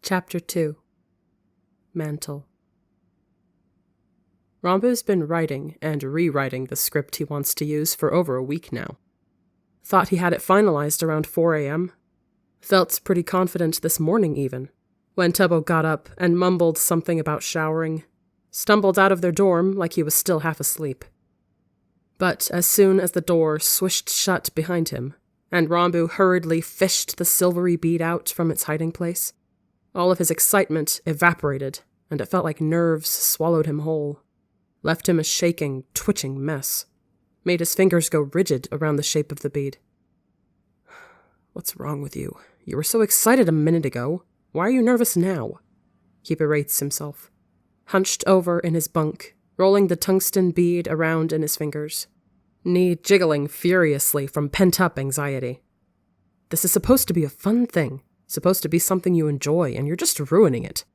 Chapter 2. Mantle. Rambu's been writing and rewriting the script he wants to use for over a week now. Thought he had it finalized around 4 a.m. Felt pretty confident this morning even, when Tubbo got up and mumbled something about showering, stumbled out of their dorm like he was still half asleep. But as soon as the door swished shut behind him, and Rambu hurriedly fished the silvery bead out from its hiding place, all of his excitement evaporated, and it felt like nerves swallowed him whole, left him a shaking, twitching mess, made his fingers go rigid around the shape of the bead. "What's wrong with you? You were so excited a minute ago. Why are you nervous now?" He berates himself, hunched over in his bunk, rolling the tungsten bead around in his fingers, knee jiggling furiously from pent-up anxiety. This is supposed to be a fun thing, supposed to be something you enjoy, and you're just ruining it.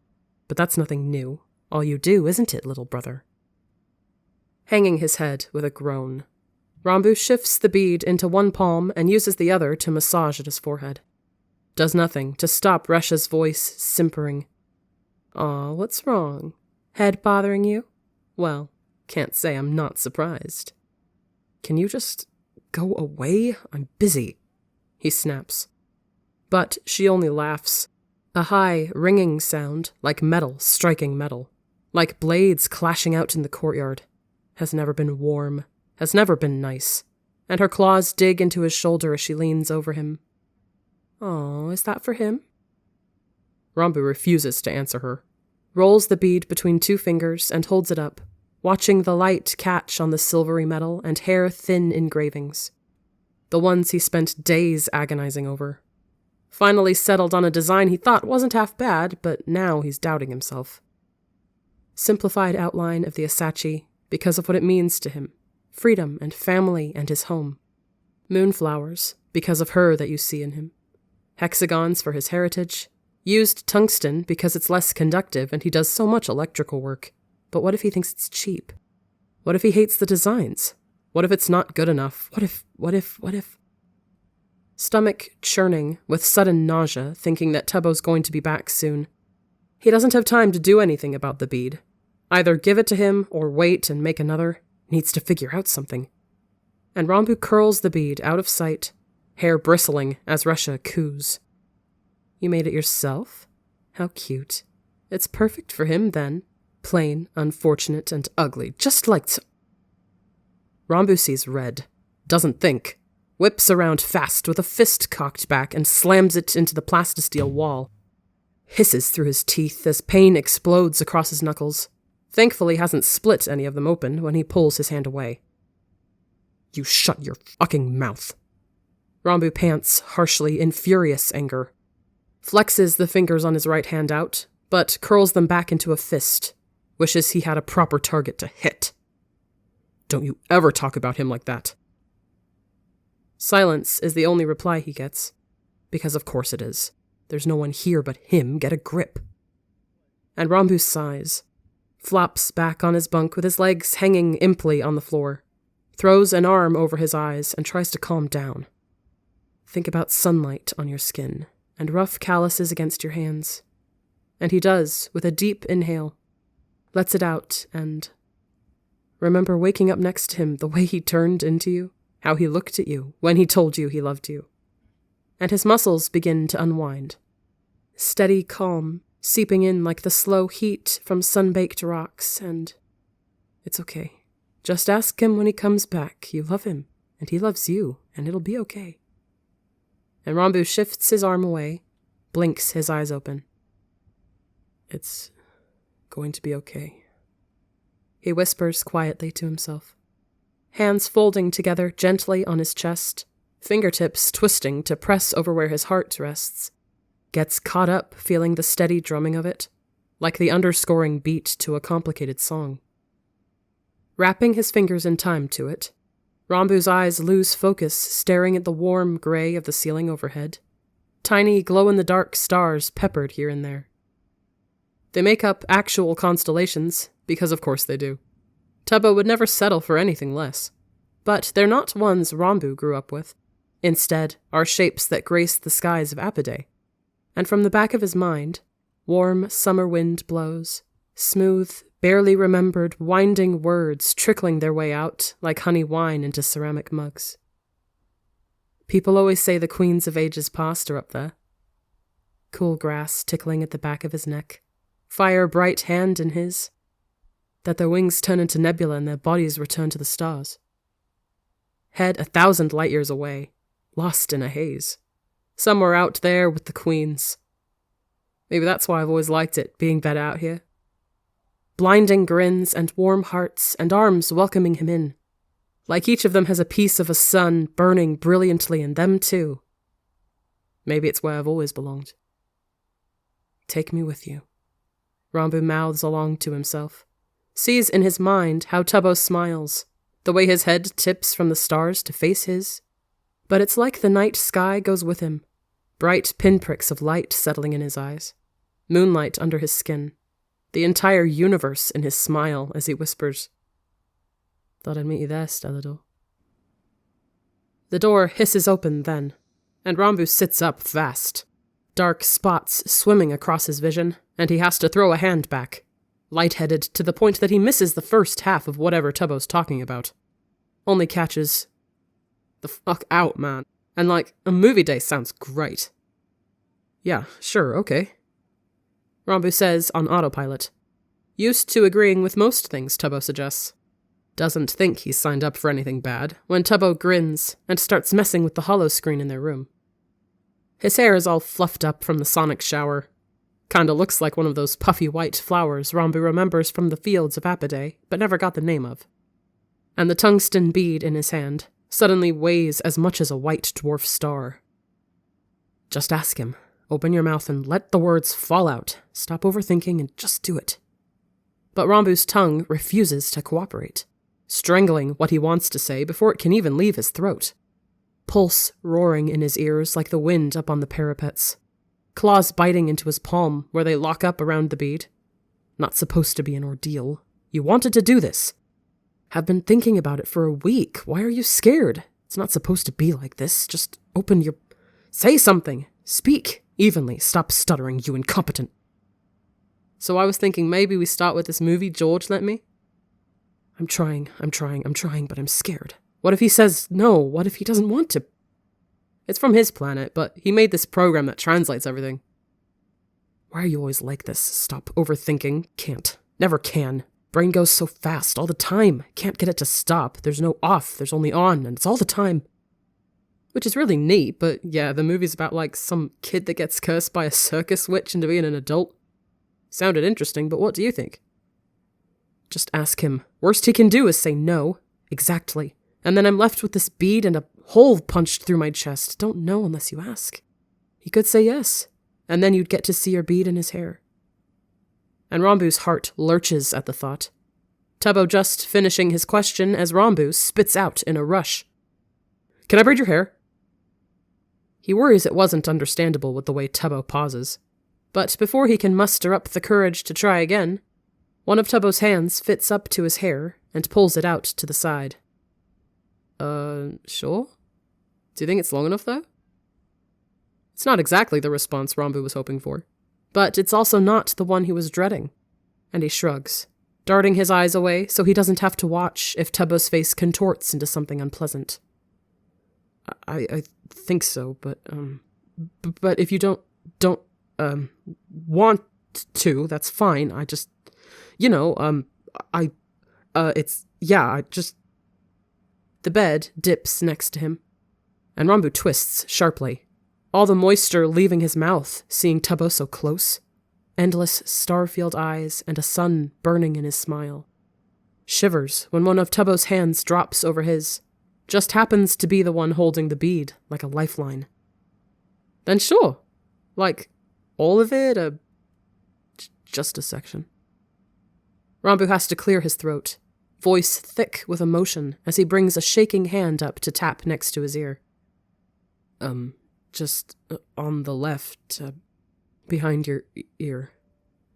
But that's nothing new. All you do, isn't it, little brother? Hanging his head with a groan, Rambu shifts the bead into one palm and uses the other to massage at his forehead. Does nothing to stop Resha's voice simpering. "Aw, what's wrong? Head bothering you? Well, can't say I'm not surprised." "Can you just go away? I'm busy," he snaps. But she only laughs, a high, ringing sound like metal striking metal, like blades clashing out in the courtyard. Has never been warm, has never been nice, and her claws dig into his shoulder as she leans over him. "Oh, is that for him?" Rambu refuses to answer her, rolls the bead between two fingers and holds it up, watching the light catch on the silvery metal and hair-thin engravings, the ones he spent days agonizing over. Finally settled on a design he thought wasn't half bad, but now he's doubting himself. Simplified outline of the Asachi because of what it means to him, freedom and family and his home. Moonflowers because of her that you see in him. Hexagons for his heritage. Used tungsten because it's less conductive and he does so much electrical work. But what if he thinks it's cheap? What if he hates the designs? What if it's not good enough? What if? Stomach churning with sudden nausea, thinking that Tubbo's going to be back soon. He doesn't have time to do anything about the bead. Either give it to him or wait and make another. Needs to figure out something. And Rambu curls the bead out of sight, hair bristling as Resha coos. "You made it yourself? How cute. It's perfect for him, then. Plain, unfortunate, and ugly, just like Rambu sees red. Doesn't think. Whips around fast with a fist cocked back and slams it into the plastisteel wall. Hisses through his teeth as pain explodes across his knuckles. Thankfully hasn't split any of them open when he pulls his hand away. "You shut your fucking mouth." Rambu pants harshly in furious anger. Flexes the fingers on his right hand out, but curls them back into a fist. Wishes he had a proper target to hit. "Don't you ever talk about him like that." Silence is the only reply he gets. Because of course it is. There's no one here but him. Get a grip. And Rambu sighs, flops back on his bunk with his legs hanging imply on the floor, throws an arm over his eyes and tries to calm down. Think about sunlight on your skin and rough calluses against your hands. And he does, with a deep inhale, lets it out, and remember waking up next to him, the way he turned into you, how he looked at you when he told you he loved you. And his muscles begin to unwind. Steady calm, seeping in like the slow heat from sun-baked rocks, and it's okay. Just ask him when he comes back. You love him, and he loves you, and it'll be okay. And Rambu shifts his arm away, blinks his eyes open. "It's going to be okay," he whispers quietly to himself. Hands folding together gently on his chest, fingertips twisting to press over where his heart rests. Gets caught up feeling the steady drumming of it, like the underscoring beat to a complicated song. Wrapping his fingers in time to it, Rambu's eyes lose focus staring at the warm gray of the ceiling overhead. Tiny glow-in-the-dark stars peppered here and there. They make up actual constellations, because of course they do. Tubbo would never settle for anything less. But they're not ones Rambu grew up with. Instead, are shapes that grace the skies of Apide. And from the back of his mind, Warm summer wind blows, smooth, barely remembered, winding words trickling their way out like honey wine into ceramic mugs. People always say the queens of ages past are up there. Cool grass tickling at the back of his neck, fire bright hand in his, that their wings turn into nebula and their bodies return to the stars. Head 1,000 light years away, lost in a haze, somewhere out there with the queens. Maybe that's why I've always liked it, being bed out here. Blinding grins and warm hearts and arms welcoming him in, like each of them has a piece of a sun burning brilliantly in them too. Maybe it's where I've always belonged. Take me with you, Ranbu mouths along to himself, sees in his mind how Tubbo smiles, the way his head tips from the stars to face his. But it's like the night sky goes with him, bright pinpricks of light settling in his eyes, moonlight under his skin, the entire universe in his smile as he whispers, "Thought I'd meet you there, Stellador." The door hisses open then, and Ranbu sits up fast, dark spots swimming across his vision, and he has to throw a hand back, lightheaded to the point that he misses the first half of whatever Tubbo's talking about. Only catches, "The fuck out, man. And a movie day sounds great." "Yeah, sure, okay," Ranbu says on autopilot, used to agreeing with most things Tubbo suggests. Doesn't think he's signed up for anything bad when Tubbo grins and starts messing with the hollow screen in their room. His hair is all fluffed up from the sonic shower. Kinda looks like one of those puffy white flowers Ranbu remembers from the fields of Appidae, but never got the name of. And the tungsten bead in his hand suddenly weighs as much as a white dwarf star. Just ask him. Open your mouth and let the words fall out. Stop overthinking and just do it. But Rambu's tongue refuses to cooperate, strangling what he wants to say before it can even leave his throat. Pulse roaring in his ears like the wind up on the parapets. Claws biting into his palm where they lock up around the bead. Not supposed to be an ordeal. You wanted to do this. Have been thinking about it for a week. Why are you scared? It's not supposed to be like this. Just open your... Say something. Speak evenly. Stop stuttering, you incompetent. So I was thinking maybe we start with this movie George lent me? I'm trying, but I'm scared. What if he says no? What if he doesn't want to? It's from his planet, but he made this program that translates everything. Why are you always like this? Stop overthinking. Can't. Never can. Brain goes so fast all the time. Can't get it to stop. There's no off. There's only on, and it's all the time. Which is really neat, but yeah, the movie's about some kid that gets cursed by a circus witch into being an adult. Sounded interesting, but what do you think? Just ask him. Worst he can do is say no. Exactly. And then I'm left with this bead and a hole punched through my chest. Don't know unless you ask. He could say yes, and then you'd get to see your bead in his hair. And Rambu's heart lurches at the thought. Tubbo just finishing his question as Ranbu spits out in a rush. Can I braid your hair? He worries it wasn't understandable with the way Tubbo pauses. But before he can muster up the courage to try again, one of Tubbo's hands fits up to his hair and pulls it out to the side. Sure? Do you think it's long enough, though? It's not exactly the response Ranbu was hoping for, but it's also not the one he was dreading. And he shrugs, darting his eyes away so he doesn't have to watch if Tubbo's face contorts into something unpleasant. I think so, but if you don't want to, that's fine. I just, The bed dips next to him, and Ranbu twists sharply, all the moisture leaving his mouth, seeing Tubbo so close. Endless star-filled eyes and a sun burning in his smile. Shivers when one of Tubbo's hands drops over his, just happens to be the one holding the bead like a lifeline. Then sure, all of it, just a section. Ranbu has to clear his throat, voice thick with emotion as he brings a shaking hand up to tap next to his ear. Just on the left, behind your ear.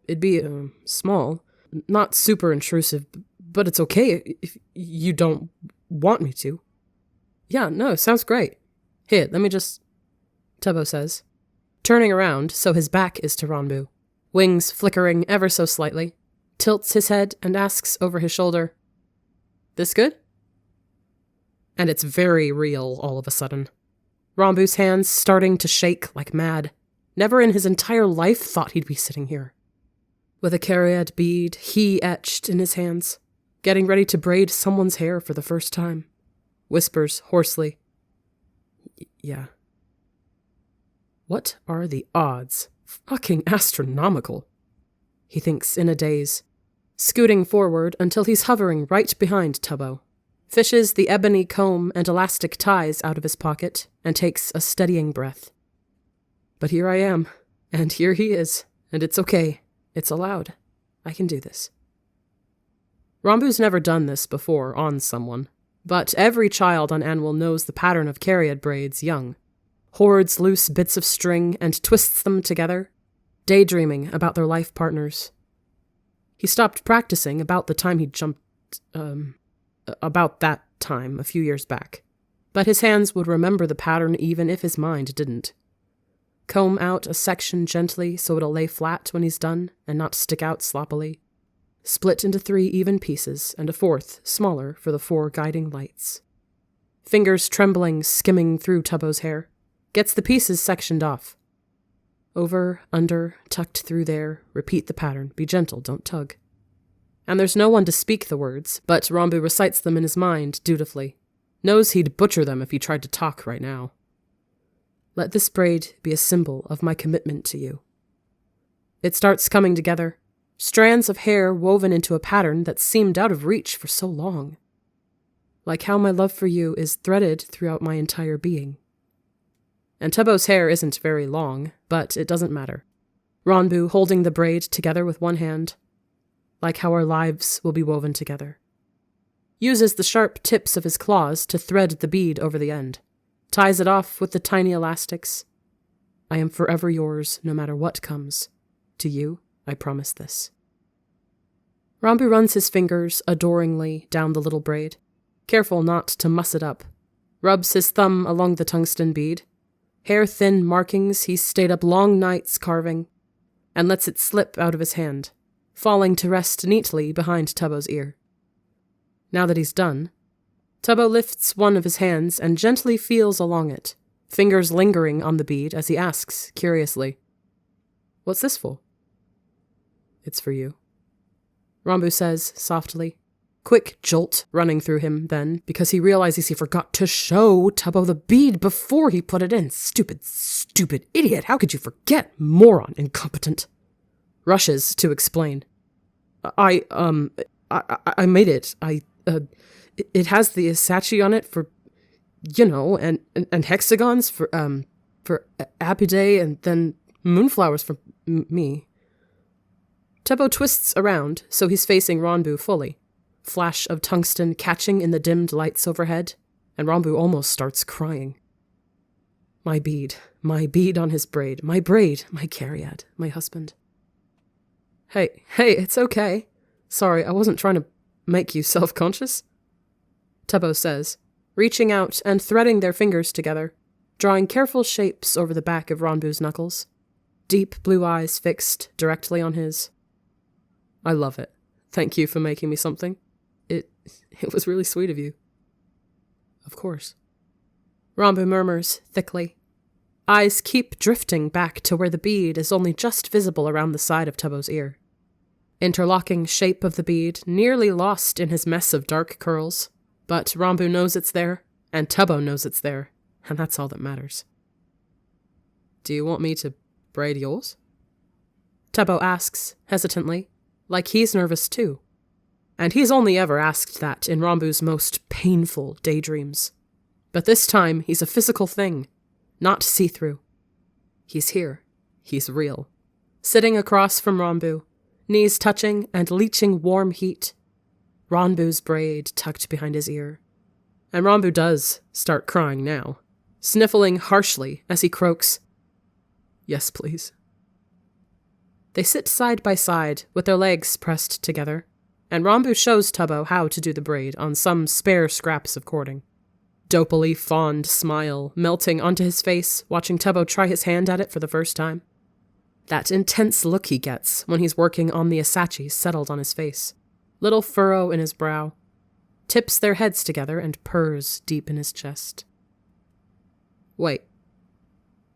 It'd be, small, not super intrusive, but it's okay if you don't want me to. Yeah, no, sounds great. Here, let me just... Tubbo says, turning around so his back is to Ranbu, wings flickering ever so slightly, tilts his head and asks over his shoulder, "This good?" And it's very real all of a sudden. Rambu's hands starting to shake like mad. Never in his entire life thought he'd be sitting here. With a Cariad bead he etched in his hands, getting ready to braid someone's hair for the first time. Whispers hoarsely, "Yeah." What are the odds? Fucking astronomical. He thinks in a daze, scooting forward until he's hovering right behind Tubbo, fishes the ebony comb and elastic ties out of his pocket, and takes a steadying breath. But here I am, and here he is, and it's okay. It's allowed. I can do this. Rambu's never done this before on someone, but every child on Anvil knows the pattern of Cariad braids young. Hoards loose bits of string and twists them together, daydreaming about their life partners. He stopped practicing about the time he jumped, about that time a few years back, but his hands would remember the pattern even if his mind didn't. Comb out a section gently so it'll lay flat when he's done and not stick out sloppily. Split into 3 even pieces and a 4th, smaller, for the 4 guiding lights. Fingers trembling, skimming through Tubbo's hair. Gets the pieces sectioned off. Over, under, tucked through there, repeat the pattern, be gentle, don't tug. And there's no one to speak the words, but Rambu recites them in his mind dutifully. Knows he'd butcher them if he tried to talk right now. Let this braid be a symbol of my commitment to you. It starts coming together, strands of hair woven into a pattern that seemed out of reach for so long. Like how my love for you is threaded throughout my entire being. And Tubbo's hair isn't very long, but it doesn't matter. Rambu holding the braid together with one hand, like how our lives will be woven together. Uses the sharp tips of his claws to thread the bead over the end. Ties it off with the tiny elastics. I am forever yours, no matter what comes. To you, I promise this. Rambu runs his fingers adoringly down the little braid, careful not to muss it up. Rubs his thumb along the tungsten bead. Hair-thin markings he's stayed up long nights carving, and lets it slip out of his hand, falling to rest neatly behind Tubbo's ear. Now that he's done, Tubbo lifts one of his hands and gently feels along it, fingers lingering on the bead as he asks, curiously, "What's this for?" "It's for you," Rambu says softly. Quick jolt running through him then, because he realizes he forgot to show Tubbo the bead before he put it in. Stupid idiot. How could you forget? Moron, incompetent. Rushes to explain. I made it. It has the Asachi on it for, and hexagons for Apidae, and then moonflowers for me. Tubbo twists around so he's facing Rambu fully. Flash of tungsten catching in the dimmed lights overhead, and Rambu almost starts crying. My bead on his braid, my Cariad, my husband. Hey, it's okay. Sorry, I wasn't trying to make you self-conscious, Tubbo says, reaching out and threading their fingers together, drawing careful shapes over the back of Rambu's knuckles, deep blue eyes fixed directly on his. I love it. Thank you for making me something. It was really sweet of you. Of course. Rambu murmurs thickly. Eyes keep drifting back to where the bead is only just visible around the side of Tubbo's ear. Interlocking shape of the bead, nearly lost in his mess of dark curls, but Rambu knows it's there, and Tubbo knows it's there, and that's all that matters. Do you want me to braid yours? Tubbo asks, hesitantly, like he's nervous too. And he's only ever asked that in Rambu's most painful daydreams. But this time, he's a physical thing, not see-through. He's here. He's real. Sitting across from Rambu, knees touching and leaching warm heat. Rambu's braid tucked behind his ear. And Rambu does start crying now, sniffling harshly as he croaks, "Yes, please." They sit side by side with their legs pressed together, and Rambu shows Tubbo how to do the braid on some spare scraps of cording. Dopily fond smile melting onto his face, watching Tubbo try his hand at it for the first time. That intense look he gets when he's working on the Asachi settled on his face. Little furrow in his brow. Tips their heads together and purrs deep in his chest. Wait,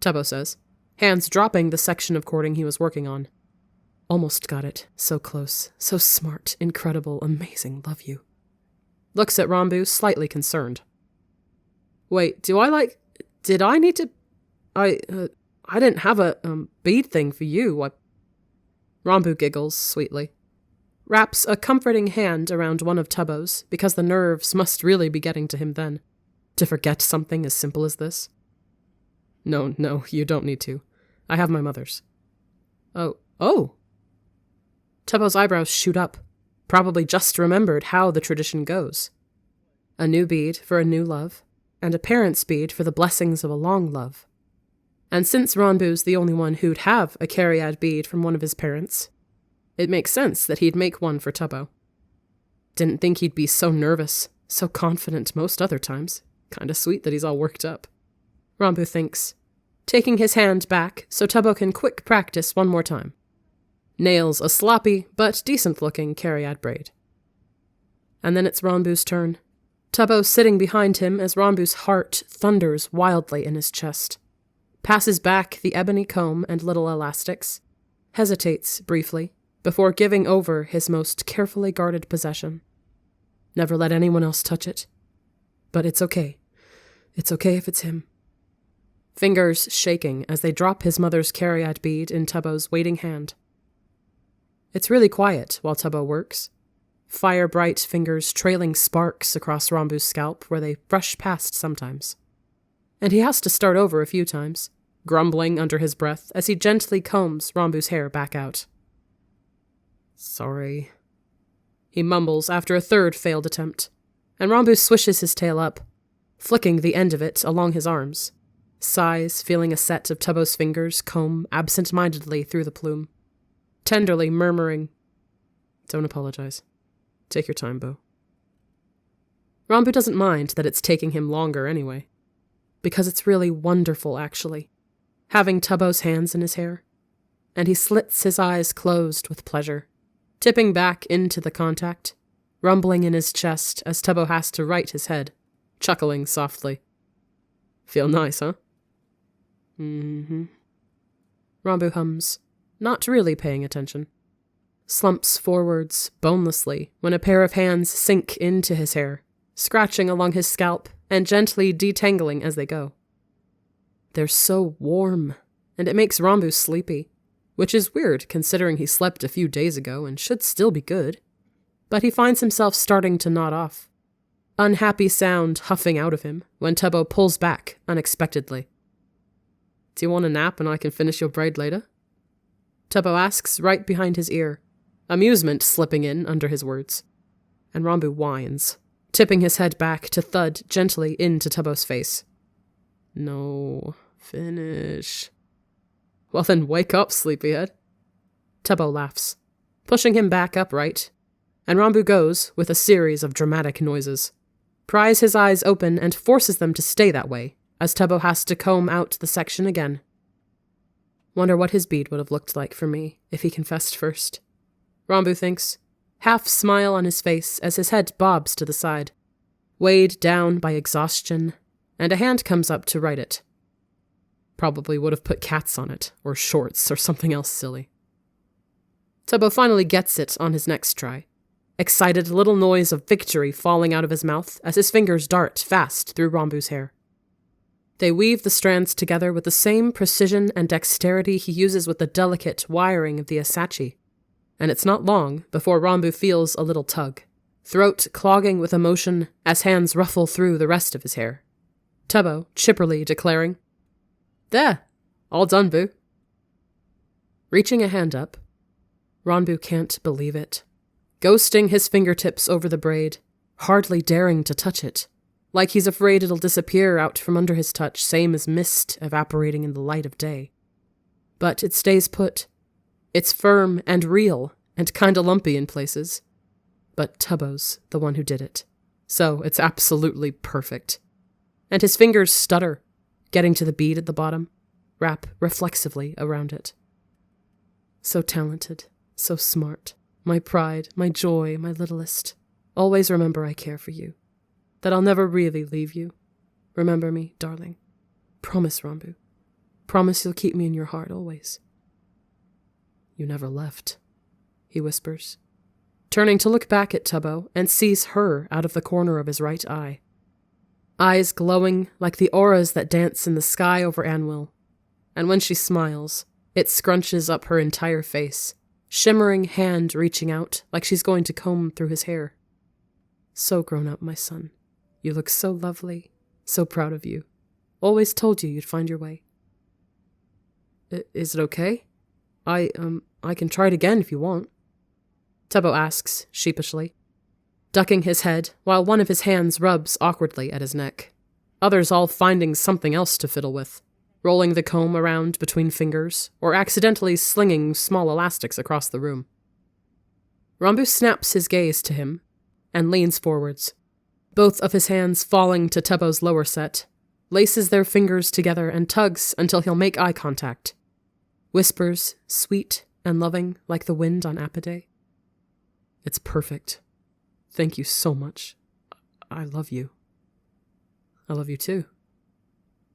Tubbo says, hands dropping the section of cording he was working on. Almost got it. So close. So smart. Incredible. Amazing. Love you. Looks at Ranbu, slightly concerned. Wait, did I need to... I didn't have a, bead thing for you. Ranbu giggles sweetly. Wraps a comforting hand around one of Tubbo's, because the nerves must really be getting to him then. To forget something as simple as this. No, you don't need to. I have my mother's. Oh. Tubbo's eyebrows shoot up. Probably just remembered how the tradition goes. A new bead for a new love, and a parent's bead for the blessings of a long love. And since Ranbu's the only one who'd have a Cariad bead from one of his parents, it makes sense that he'd make one for Tubbo. Didn't think he'd be so nervous, so confident most other times. Kinda sweet that he's all worked up. Ranbu thinks, taking his hand back so Tubbo can quick practice one more time. Nails a sloppy but decent-looking Cariad braid. And then it's Ranbu's turn. Tubbo sitting behind him as Ranbu's heart thunders wildly in his chest. Passes back the ebony comb and little elastics. Hesitates briefly before giving over his most carefully guarded possession. Never let anyone else touch it. But it's okay. It's okay if it's him. Fingers shaking as they drop his mother's Cariad bead in Tubbo's waiting hand. It's really quiet while Tubbo works. Fire-bright fingers trailing sparks across Ranbu's scalp where they brush past sometimes. And he has to start over a few times, grumbling under his breath as he gently combs Ranbu's hair back out. Sorry, he mumbles after a third failed attempt, and Ranbu swishes his tail up, flicking the end of it along his arms, sighs, feeling a set of Tubbo's fingers comb absent-mindedly through the plume, tenderly murmuring, "Don't apologize. Take your time, Bo." Ranbu doesn't mind that it's taking him longer anyway, because it's really wonderful, actually, having Tubbo's hands in his hair, and he slits his eyes closed with pleasure, tipping back into the contact, rumbling in his chest as Tubbo has to right his head, chuckling softly. Feel nice, huh? Mm-hmm. Ranbu hums, not really paying attention. Slumps forwards, bonelessly, when a pair of hands sink into his hair, scratching along his scalp and gently detangling as they go. They're so warm, and it makes Ranbu sleepy, which is weird considering he slept a few days ago and should still be good. But he finds himself starting to nod off. Unhappy sound huffing out of him when Tubbo pulls back unexpectedly. Do you want a nap and I can finish your braid later? Tubbo asks right behind his ear, amusement slipping in under his words. And Ranbu whines, tipping his head back to thud gently into Tubbo's face. No, finish. Well then wake up, sleepyhead. Tubbo laughs, pushing him back upright, and Ranbu goes with a series of dramatic noises, pries his eyes open and forces them to stay that way, as Tubbo has to comb out the section again. Wonder what his bead would have looked like for me if he confessed first. Ranbu thinks, half smile on his face as his head bobs to the side, weighed down by exhaustion, and a hand comes up to right it. Probably would have put cats on it, or shorts, or something else silly. Tubbo finally gets it on his next try, excited little noise of victory falling out of his mouth as his fingers dart fast through Ranbu's hair. They weave the strands together with the same precision and dexterity he uses with the delicate wiring of the Asachi, and it's not long before Ranbu feels a little tug, throat clogging with emotion as hands ruffle through the rest of his hair. Tubbo chipperly declaring, "There, all done, boo." Reaching a hand up, Ranbu can't believe it, ghosting his fingertips over the braid, hardly daring to touch it, like he's afraid it'll disappear out from under his touch, same as mist evaporating in the light of day. But it stays put. It's firm and real, and kinda lumpy in places. But Tubbo's the one who did it, so it's absolutely perfect. And his fingers stutter, getting to the bead at the bottom, wrap reflexively around it. So talented, so smart. My pride, my joy, my littlest. Always remember I care for you. That I'll never really leave you. Remember me, darling. Promise, Ranbu. Promise you'll keep me in your heart always. You never left, he whispers, turning to look back at Tubbo and sees her out of the corner of his right eye. Eyes glowing like the auras that dance in the sky over Anwil, and when she smiles, it scrunches up her entire face, shimmering hand reaching out like she's going to comb through his hair. So grown up, my son. You look so lovely, so proud of you. Always told you you'd find your way. Is it okay? I can try it again if you want. Tubbo asks, sheepishly, ducking his head while one of his hands rubs awkwardly at his neck, others all finding something else to fiddle with, rolling the comb around between fingers or accidentally slinging small elastics across the room. Ranbu snaps his gaze to him and leans forwards, both of his hands falling to Tubbo's lower set, laces their fingers together and tugs until he'll make eye contact. Whispers, sweet and loving like the wind on Apidae. It's perfect. Thank you so much. I love you. I love you too.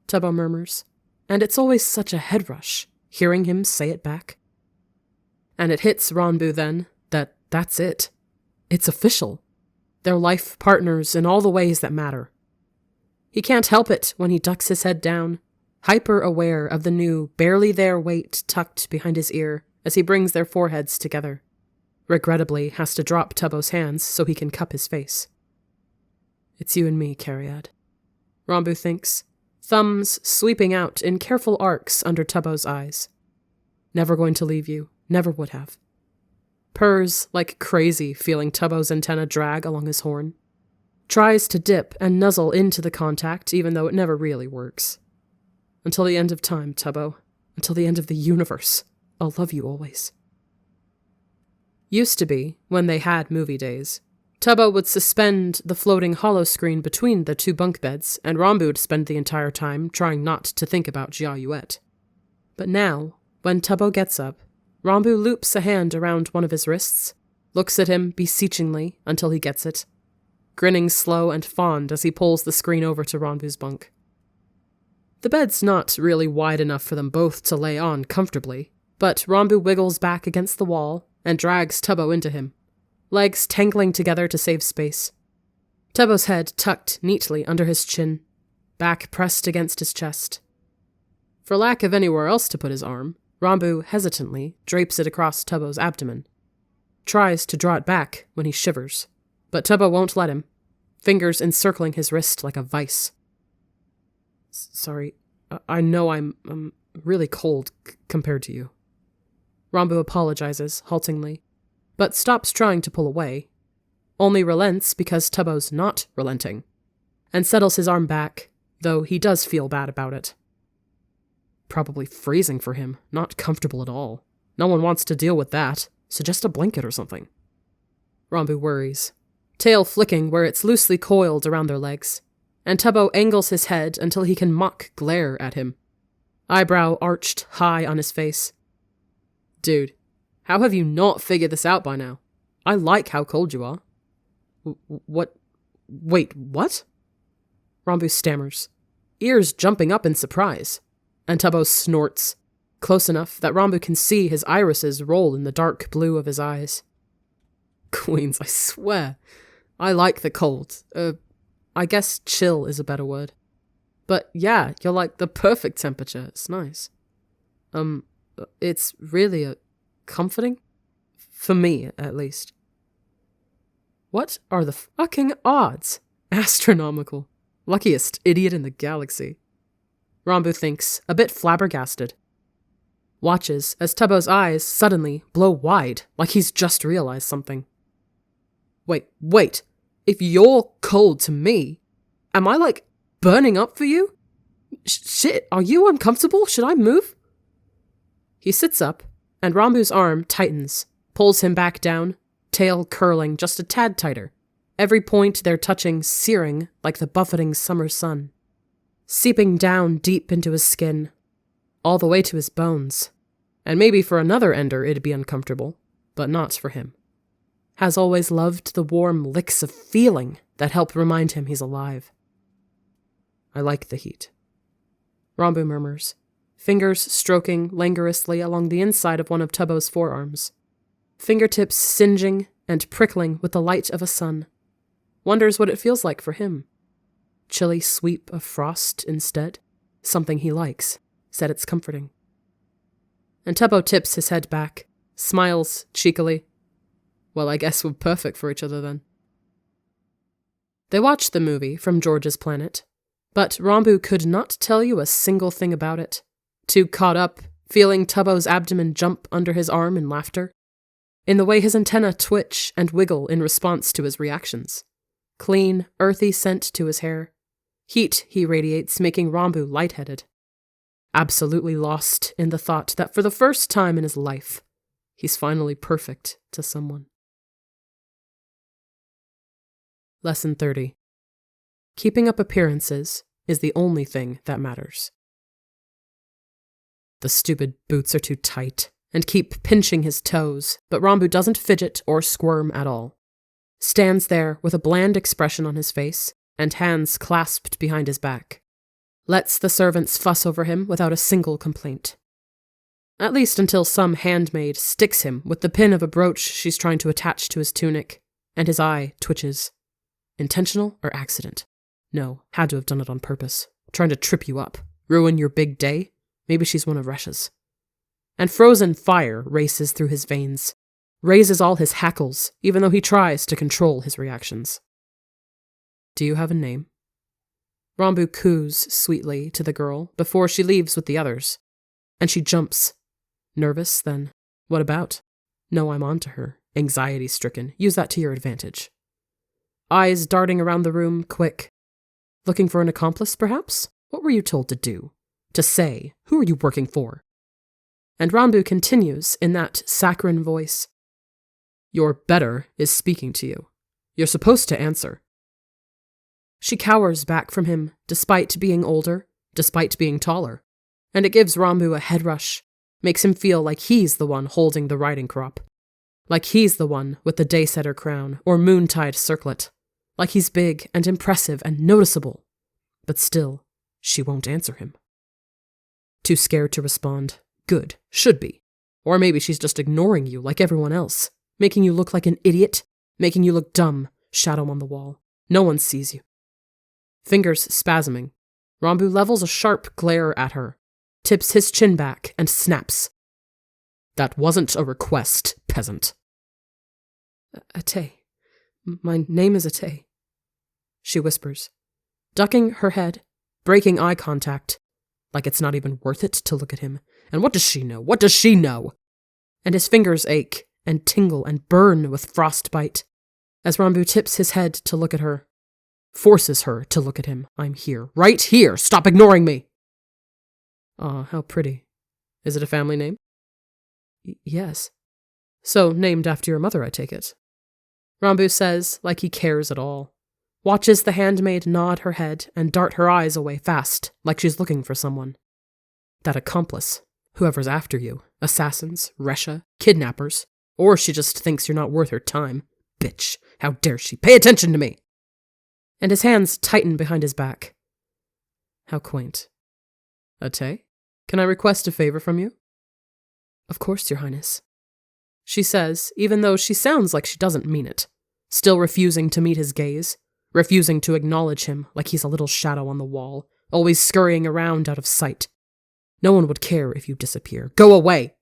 Tubbo murmurs, and it's always such a head rush, hearing him say it back. And it hits Ranbu then that that's it. It's official. They're life partners in all the ways that matter. He can't help it when he ducks his head down, hyper-aware of the new, barely-there weight tucked behind his ear as he brings their foreheads together. Regrettably has to drop Tubbo's hands so he can cup his face. It's you and me, Cariad. Ranbu thinks, thumbs sweeping out in careful arcs under Tubbo's eyes. Never going to leave you, never would have. Purrs like crazy, feeling Tubbo's antenna drag along his horn. Tries to dip and nuzzle into the contact, even though it never really works. Until the end of time, Tubbo. Until the end of the universe. I'll love you always. Used to be, when they had movie days, Tubbo would suspend the floating holoscreen between the two bunk beds, and Ranbu would spend the entire time trying not to think about Jiayuet. But now, when Tubbo gets up, Ranbu loops a hand around one of his wrists, looks at him beseechingly until he gets it, grinning slow and fond as he pulls the screen over to Ranbu's bunk. The bed's not really wide enough for them both to lay on comfortably, but Ranbu wiggles back against the wall and drags Tubbo into him, legs tangling together to save space. Tubbo's head tucked neatly under his chin, back pressed against his chest. For lack of anywhere else to put his arm, Ranbu hesitantly drapes it across Tubbo's abdomen. Tries to draw it back when he shivers, but Tubbo won't let him, fingers encircling his wrist like a vice. Sorry, I know I'm really cold compared to you. Ranbu apologizes, haltingly, but stops trying to pull away, only relents because Tubbo's not relenting, and settles his arm back, though he does feel bad about it. Probably freezing for him, not comfortable at all. No one wants to deal with that. Suggest a blanket or something. Ranbu worries, tail flicking where it's loosely coiled around their legs, and Tubbo angles his head until he can mock glare at him. Eyebrow arched high on his face. Dude, how have you not figured this out by now? I like how cold you are. What? Wait, what? Ranbu stammers, ears jumping up in surprise, and Tubbo snorts, close enough that Ranbu can see his irises roll in the dark blue of his eyes. Queens, I swear. I like the cold. I guess chill is a better word. But yeah, you're like the perfect temperature. It's nice. It's really comforting. For me, at least. What are the fucking odds? Astronomical. Luckiest idiot in the galaxy. Ranbu thinks, a bit flabbergasted. Watches as Tubbo's eyes suddenly blow wide, like he's just realized something. Wait. If you're cold to me, am I, like, burning up for you? Shit, are you uncomfortable? Should I move? He sits up, and Ranbu's arm tightens, pulls him back down, tail curling just a tad tighter, every point they're touching searing like the buffeting summer sun, seeping down deep into his skin, all the way to his bones, And maybe for another ender it'd be uncomfortable, but not for him. Has always loved the warm licks of feeling that help remind him he's alive. I like the heat. Rambu murmurs, fingers stroking languorously along the inside of one of Tubbo's forearms. Fingertips singeing and prickling with the light of a sun. Wonders what it feels like for him. Chilly sweep of frost instead. Something he likes. Said it's comforting. And Tubbo tips his head back, smiles cheekily. Well, I guess we're perfect for each other then. They watched the movie from George's Planet, but Rambu could not tell you a single thing about it. Too caught up, feeling Tubbo's abdomen jump under his arm in laughter, in the way his antennae twitch and wiggle in response to his reactions. Clean, earthy scent to his hair. Heat he radiates, making Rambu lightheaded. Absolutely lost in the thought that for the first time in his life, he's finally perfect to someone. Lesson 30. Keeping up appearances is the only thing that matters. The stupid boots are too tight and keep pinching his toes, but Rambu doesn't fidget or squirm at all. Stands there with a bland expression on his face and hands clasped behind his back. Lets the servants fuss over him without a single complaint. At least until some handmaid sticks him with the pin of a brooch she's trying to attach to his tunic, and his eye twitches. Intentional or accident? No, had to have done it on purpose. Trying to trip you up. Ruin your big day? Maybe she's one of Resha's. And frozen fire races through his veins. Raises all his hackles, even though he tries to control his reactions. Do you have a name? Rambu coos sweetly to the girl before she leaves with the others. And she jumps. Nervous, then. What about? No, I'm on to her. Anxiety-stricken. Use that to your advantage. Eyes darting around the room, quick. Looking for an accomplice, perhaps? What were you told to do? To say? Who are you working for? And Rambu continues in that saccharine voice. Your better is speaking to you. You're supposed to answer. She cowers back from him, despite being older, despite being taller, and it gives Rambu a head rush, makes him feel like he's the one holding the riding crop, like he's the one with the daysetter crown or moontide circlet, like he's big and impressive and noticeable, but still, she won't answer him. Too scared to respond. Good, should be. Or maybe she's just ignoring you like everyone else, making you look like an idiot, making you look dumb, shadow on the wall. No one sees you. Fingers spasming, Rambu levels a sharp glare at her, tips his chin back, and snaps. That wasn't a request, peasant. Ate. My name is Ate, she whispers, ducking her head, breaking eye contact, like it's not even worth it to look at him. And what does she know? What does she know? And his fingers ache and tingle and burn with frostbite as Rambu tips his head to look at her. Forces her to look at him. I'm here. Right here. Stop ignoring me. Aw, how pretty. Is it a family name? Yes. So, named after your mother, I take it. Rambu says, like he cares at all. Watches the handmaid nod her head and dart her eyes away fast, like she's looking for someone. That accomplice. Whoever's after you. Assassins, Resha, kidnappers. Or she just thinks you're not worth her time. Bitch. How dare she? Pay attention to me! And his hands tighten behind his back. How quaint. Ate, can I request a favor from you? Of course, Your Highness. She says, even though she sounds like she doesn't mean it, still refusing to meet his gaze, refusing to acknowledge him like he's a little shadow on the wall, always scurrying around out of sight. No one would care if you disappear. Go away!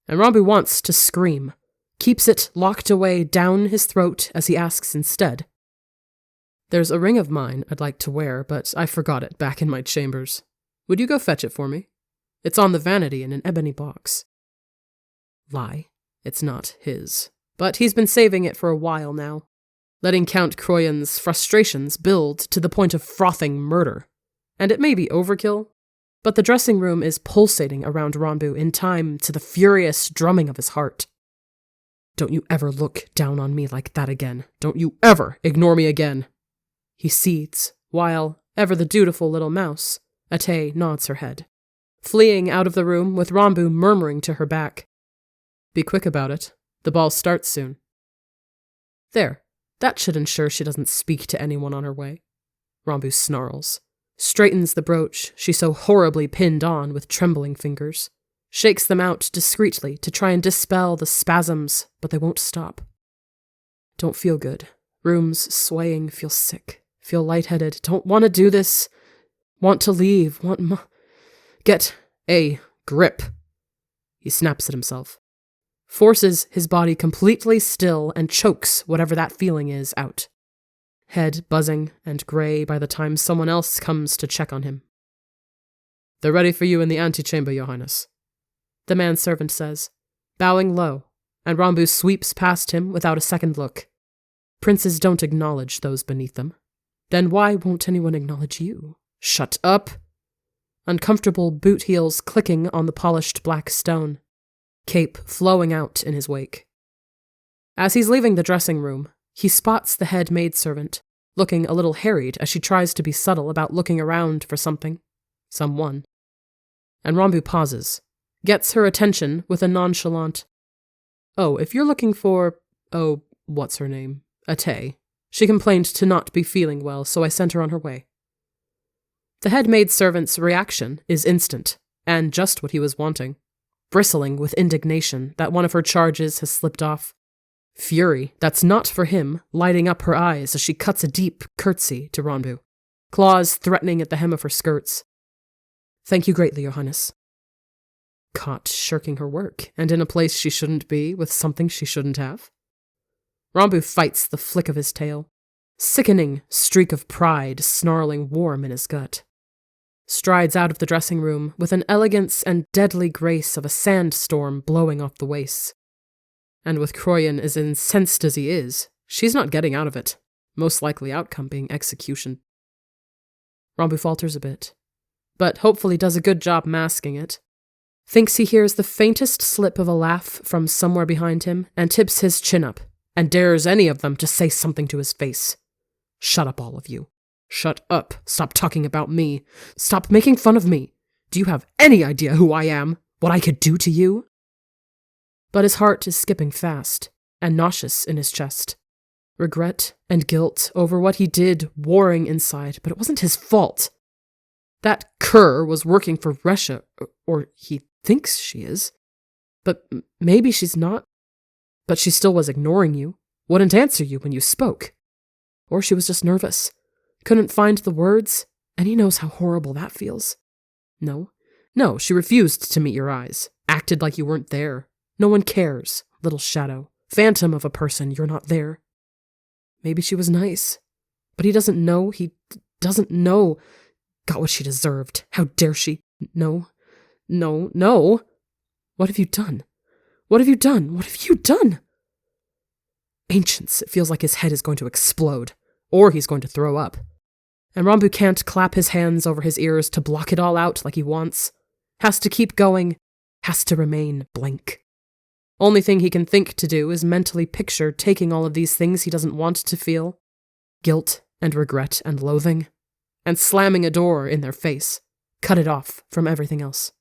And Rambu wants to scream, keeps it locked away down his throat as he asks instead. There's a ring of mine I'd like to wear, but I forgot it back in my chambers. Would you go fetch it for me? It's on the vanity in an ebony box. Lie. It's not his. But he's been saving it for a while now, letting Count Croyan's frustrations build to the point of frothing murder. And it may be overkill, but the dressing room is pulsating around Rambu in time to the furious drumming of his heart. Don't you ever look down on me like that again. Don't you ever ignore me again. He seethes, while, ever the dutiful little mouse, Ate nods her head. fleeing out of the room with Rambu murmuring to her back. Be quick about it. The ball starts soon. There. That should ensure she doesn't speak to anyone on her way. Rambu snarls, straightens the brooch she so horribly pinned on with trembling fingers, shakes them out discreetly to try and dispel the spasms, but they won't stop. Don't feel good. Room's swaying, feel sick, feel lightheaded, don't want to do this, want to leave, get a grip. He snaps at himself, forces his body completely still and chokes whatever that feeling is out. Head buzzing and grey by the time someone else comes to check on him. They're ready for you in the antechamber, Your Highness, the manservant says, bowing low, and Rambu sweeps past him without a second look. Princes don't acknowledge those beneath them. Then why won't anyone acknowledge you? Shut up! Uncomfortable boot heels clicking on the polished black stone, cape flowing out in his wake. As he's leaving the dressing room, he spots the head maidservant, looking a little harried as she tries to be subtle about looking around for something, someone. And Rambu pauses, gets her attention with a nonchalant, "Oh, if you're looking for, what's her name? Ate. She complained to not be feeling well, so I sent her on her way." The head maidservant's reaction is instant, and just what he was wanting, bristling with indignation that one of her charges has slipped off. Fury that's not for him lighting up her eyes as she cuts a deep curtsy to Rambu, claws threatening at the hem of her skirts. "Thank you greatly, Your Highness." Caught shirking her work, and in a place she shouldn't be, with something she shouldn't have. Rambu fights the flick of his tail, sickening streak of pride snarling warm in his gut. Strides out of the dressing room with an elegance and deadly grace of a sandstorm blowing off the wastes. And with Croyan as incensed as he is, she's not getting out of it, most likely outcome being execution. Rambu falters a bit, but hopefully does a good job masking it. Thinks he hears the faintest slip of a laugh from somewhere behind him and tips his chin up, and dares any of them to say something to his face. Shut up, all of you. Shut up. Stop talking about me. Stop making fun of me. Do you have any idea who I am? What I could do to you? But his heart is skipping fast, and nauseous in his chest. Regret and guilt over what he did warring inside, but it wasn't his fault. That cur was working for Russia, or he thinks she is. But maybe she's not. But she still was ignoring you, wouldn't answer you when you spoke. Or she was just nervous, couldn't find the words, and he knows how horrible that feels. No, she refused to meet your eyes, acted like you weren't there. No one cares, little shadow, phantom of a person, you're not there. Maybe she was nice, but he doesn't know, Got what she deserved. How dare she? No. What have you done? What have you done? Ancients, it feels like his head is going to explode, or he's going to throw up. And Rambu can't clap his hands over his ears to block it all out like he wants. Has to keep going, has to remain blank. Only thing he can think to do is mentally picture taking all of these things he doesn't want to feel, guilt and regret and loathing, and slamming a door in their face, cut it off from everything else.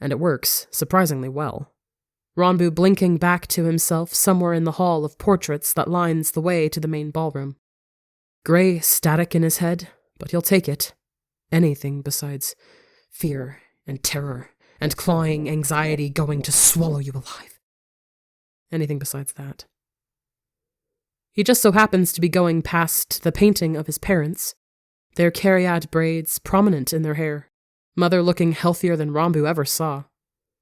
And it works surprisingly well. Rambu blinking back to himself somewhere in the hall of portraits that lines the way to the main ballroom. Grey static in his head, but he'll take it. Anything besides fear and terror and clawing anxiety going to swallow you alive. Anything besides that. He just so happens to be going past the painting of his parents, their cariad braids prominent in their hair, mother looking healthier than Rambu ever saw,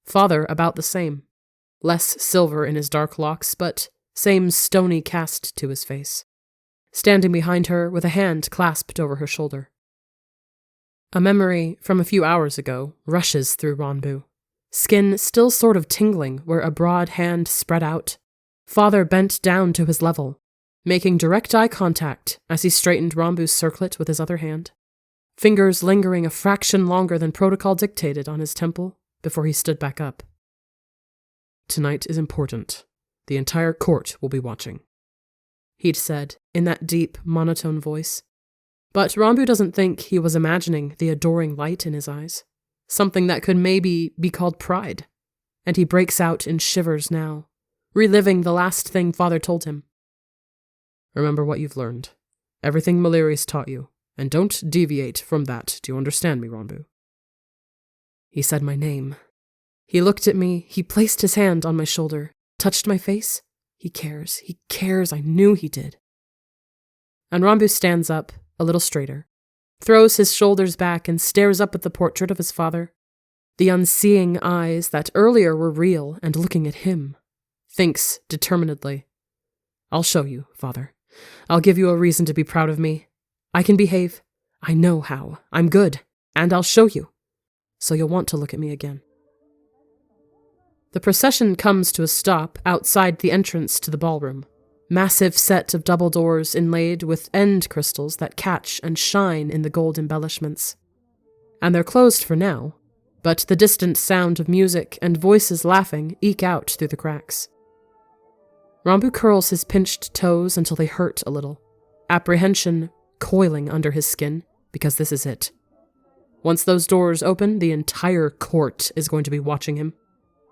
father about the same, less silver in his dark locks, but same stony cast to his face, standing behind her with a hand clasped over her shoulder. A memory from a few hours ago rushes through Rambu, skin still sort of tingling where a broad hand spread out, father bent down to his level, making direct eye contact as he straightened Rambu's circlet with his other hand, fingers lingering a fraction longer than protocol dictated on his temple before he stood back up. "Tonight is important. The entire court will be watching," he'd said in that deep, monotone voice. But Rambu doesn't think he was imagining the adoring light in his eyes, something that could maybe be called pride. And he breaks out in shivers now, reliving the last thing Father told him. Remember what you've learned. Everything Maliri's taught you, and don't deviate from that. Do you understand me, Ranbu? He said my name. He looked at me, he placed his hand on my shoulder, touched my face. He cares, I knew he did. And Ranbu stands up, a little straighter, throws his shoulders back and stares up at the portrait of his father. The unseeing eyes that earlier were real and looking at him. Thinks determinedly. I'll show you, Father. I'll give you a reason to be proud of me. I can behave. I know how. I'm good. And I'll show you. So you'll want to look at me again. The procession comes to a stop outside the entrance to the ballroom. Massive set of double doors inlaid with end crystals that catch and shine in the gold embellishments. And they're closed for now, but the distant sound of music and voices laughing eke out through the cracks. Ranbu curls his pinched toes until they hurt a little, apprehension coiling under his skin, because this is it. Once those doors open, the entire court is going to be watching him.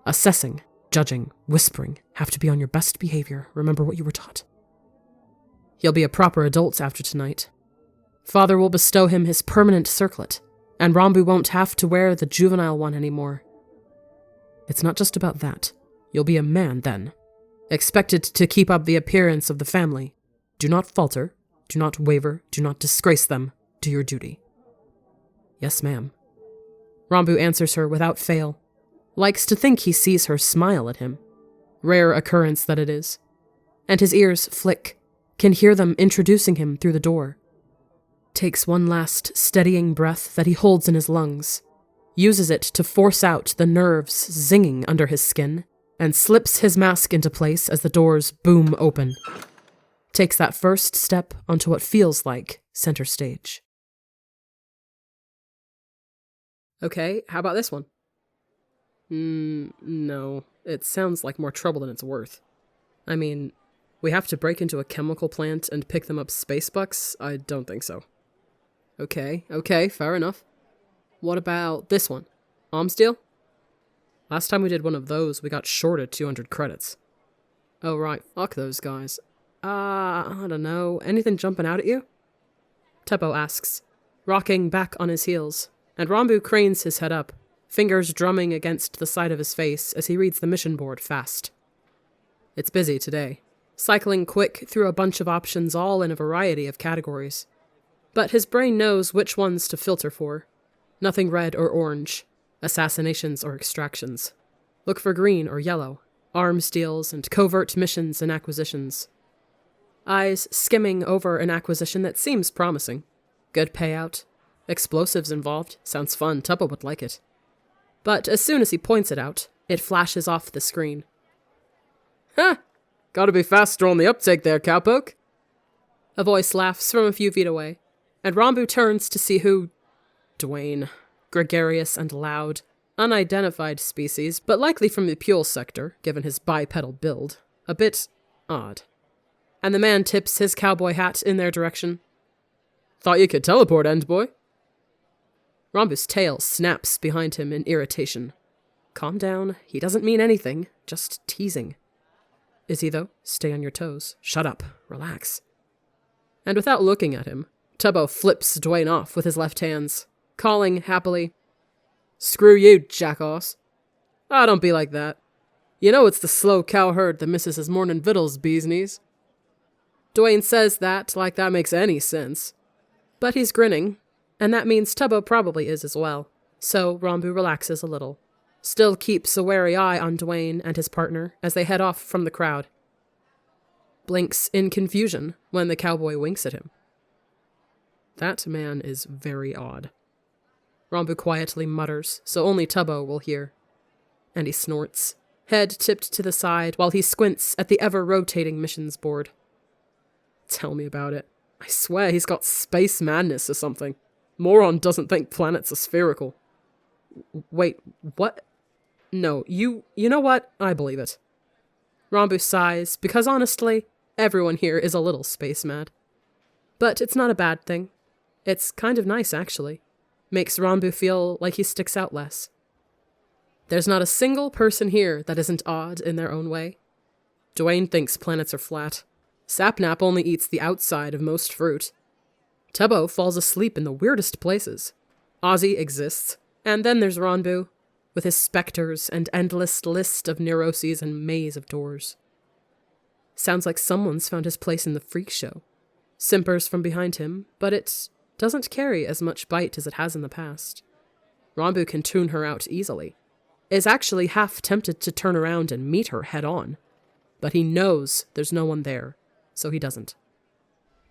Assessing, judging, whispering, have to be on your best behavior, remember what you were taught. He'll be a proper adult after tonight. Father will bestow him his permanent circlet, and Ranbu won't have to wear the juvenile one anymore. It's not just about that. You'll be a man then. Expected to keep up the appearance of the family. Do not falter, do not waver, do not disgrace them. Do your duty. Yes, ma'am. Ranbu answers her without fail. Likes to think he sees her smile at him. Rare occurrence that it is. And his ears flick, can hear them introducing him through the door. Takes one last steadying breath that he holds in his lungs, uses it to force out the nerves zinging under his skin, and slips his mask into place as the doors boom open. Takes that first step onto what feels like center stage. Okay, how about this one? No. It sounds like more trouble than it's worth. I mean, we have to break into a chemical plant and pick them up space bucks? I don't think so. Okay, fair enough. What about this one? Arms deal? Last time we did one of those, we got shorted 200 credits. Oh right, fuck those guys. I don't know, anything jumping out at you? Teppo asks, rocking back on his heels, and Ranbu cranes his head up, fingers drumming against the side of his face as he reads the mission board fast. It's busy today, cycling quick through a bunch of options all in a variety of categories. But his brain knows which ones to filter for. Nothing red or orange, assassinations or extractions. Look for green or yellow, arms deals and covert missions and acquisitions. Eyes skimming over an acquisition that seems promising. Good payout. Explosives involved. Sounds fun. Tuppa would like it. But as soon as he points it out, it flashes off the screen. Ha! Gotta be faster on the uptake there, cowpoke. A voice laughs from a few feet away, and Ranbu turns to see who... Dwayne. Gregarious and loud. Unidentified species, but likely from the Pule sector, given his bipedal build. A bit odd. And the man tips his cowboy hat in their direction. Thought you could teleport, Endboy. Rambu's tail snaps behind him in irritation. Calm down, he doesn't mean anything, just teasing. Is he, though? Stay on your toes. Shut up. Relax. And without looking at him, Tubbo flips Dwayne off with his left hands, calling happily, Screw you, jackass. Don't be like that. You know it's the slow cowherd that misses his morning victuals, bee's knees. Dwayne says that like that makes any sense. But he's grinning, and that means Tubbo probably is as well, so Ranbu relaxes a little. Still keeps a wary eye on Dwayne and his partner as they head off from the crowd. Blinks in confusion when the cowboy winks at him. That man is very odd. Ranbu quietly mutters, so only Tubbo will hear. And he snorts, head tipped to the side while he squints at the ever-rotating missions board. Tell me about it. I swear he's got space madness or something. Moron doesn't think planets are spherical. Wait, what? No, you know what? I believe it. Ranbu sighs, because honestly, everyone here is a little space mad. But it's not a bad thing. It's kind of nice, actually. makes Ranbu feel like he sticks out less. There's not a single person here that isn't odd in their own way. Dwayne thinks planets are flat. Sapnap only eats the outside of most fruit. Tubbo falls asleep in the weirdest places. Ozzy exists. And then there's Ranbu, with his specters and endless list of neuroses and maze of doors. Sounds like someone's found his place in the freak show. Simpers from behind him, but it doesn't carry as much bite as it has in the past. Ranbu can tune her out easily. Is actually half tempted to turn around and meet her head on. But he knows there's no one there, so he doesn't.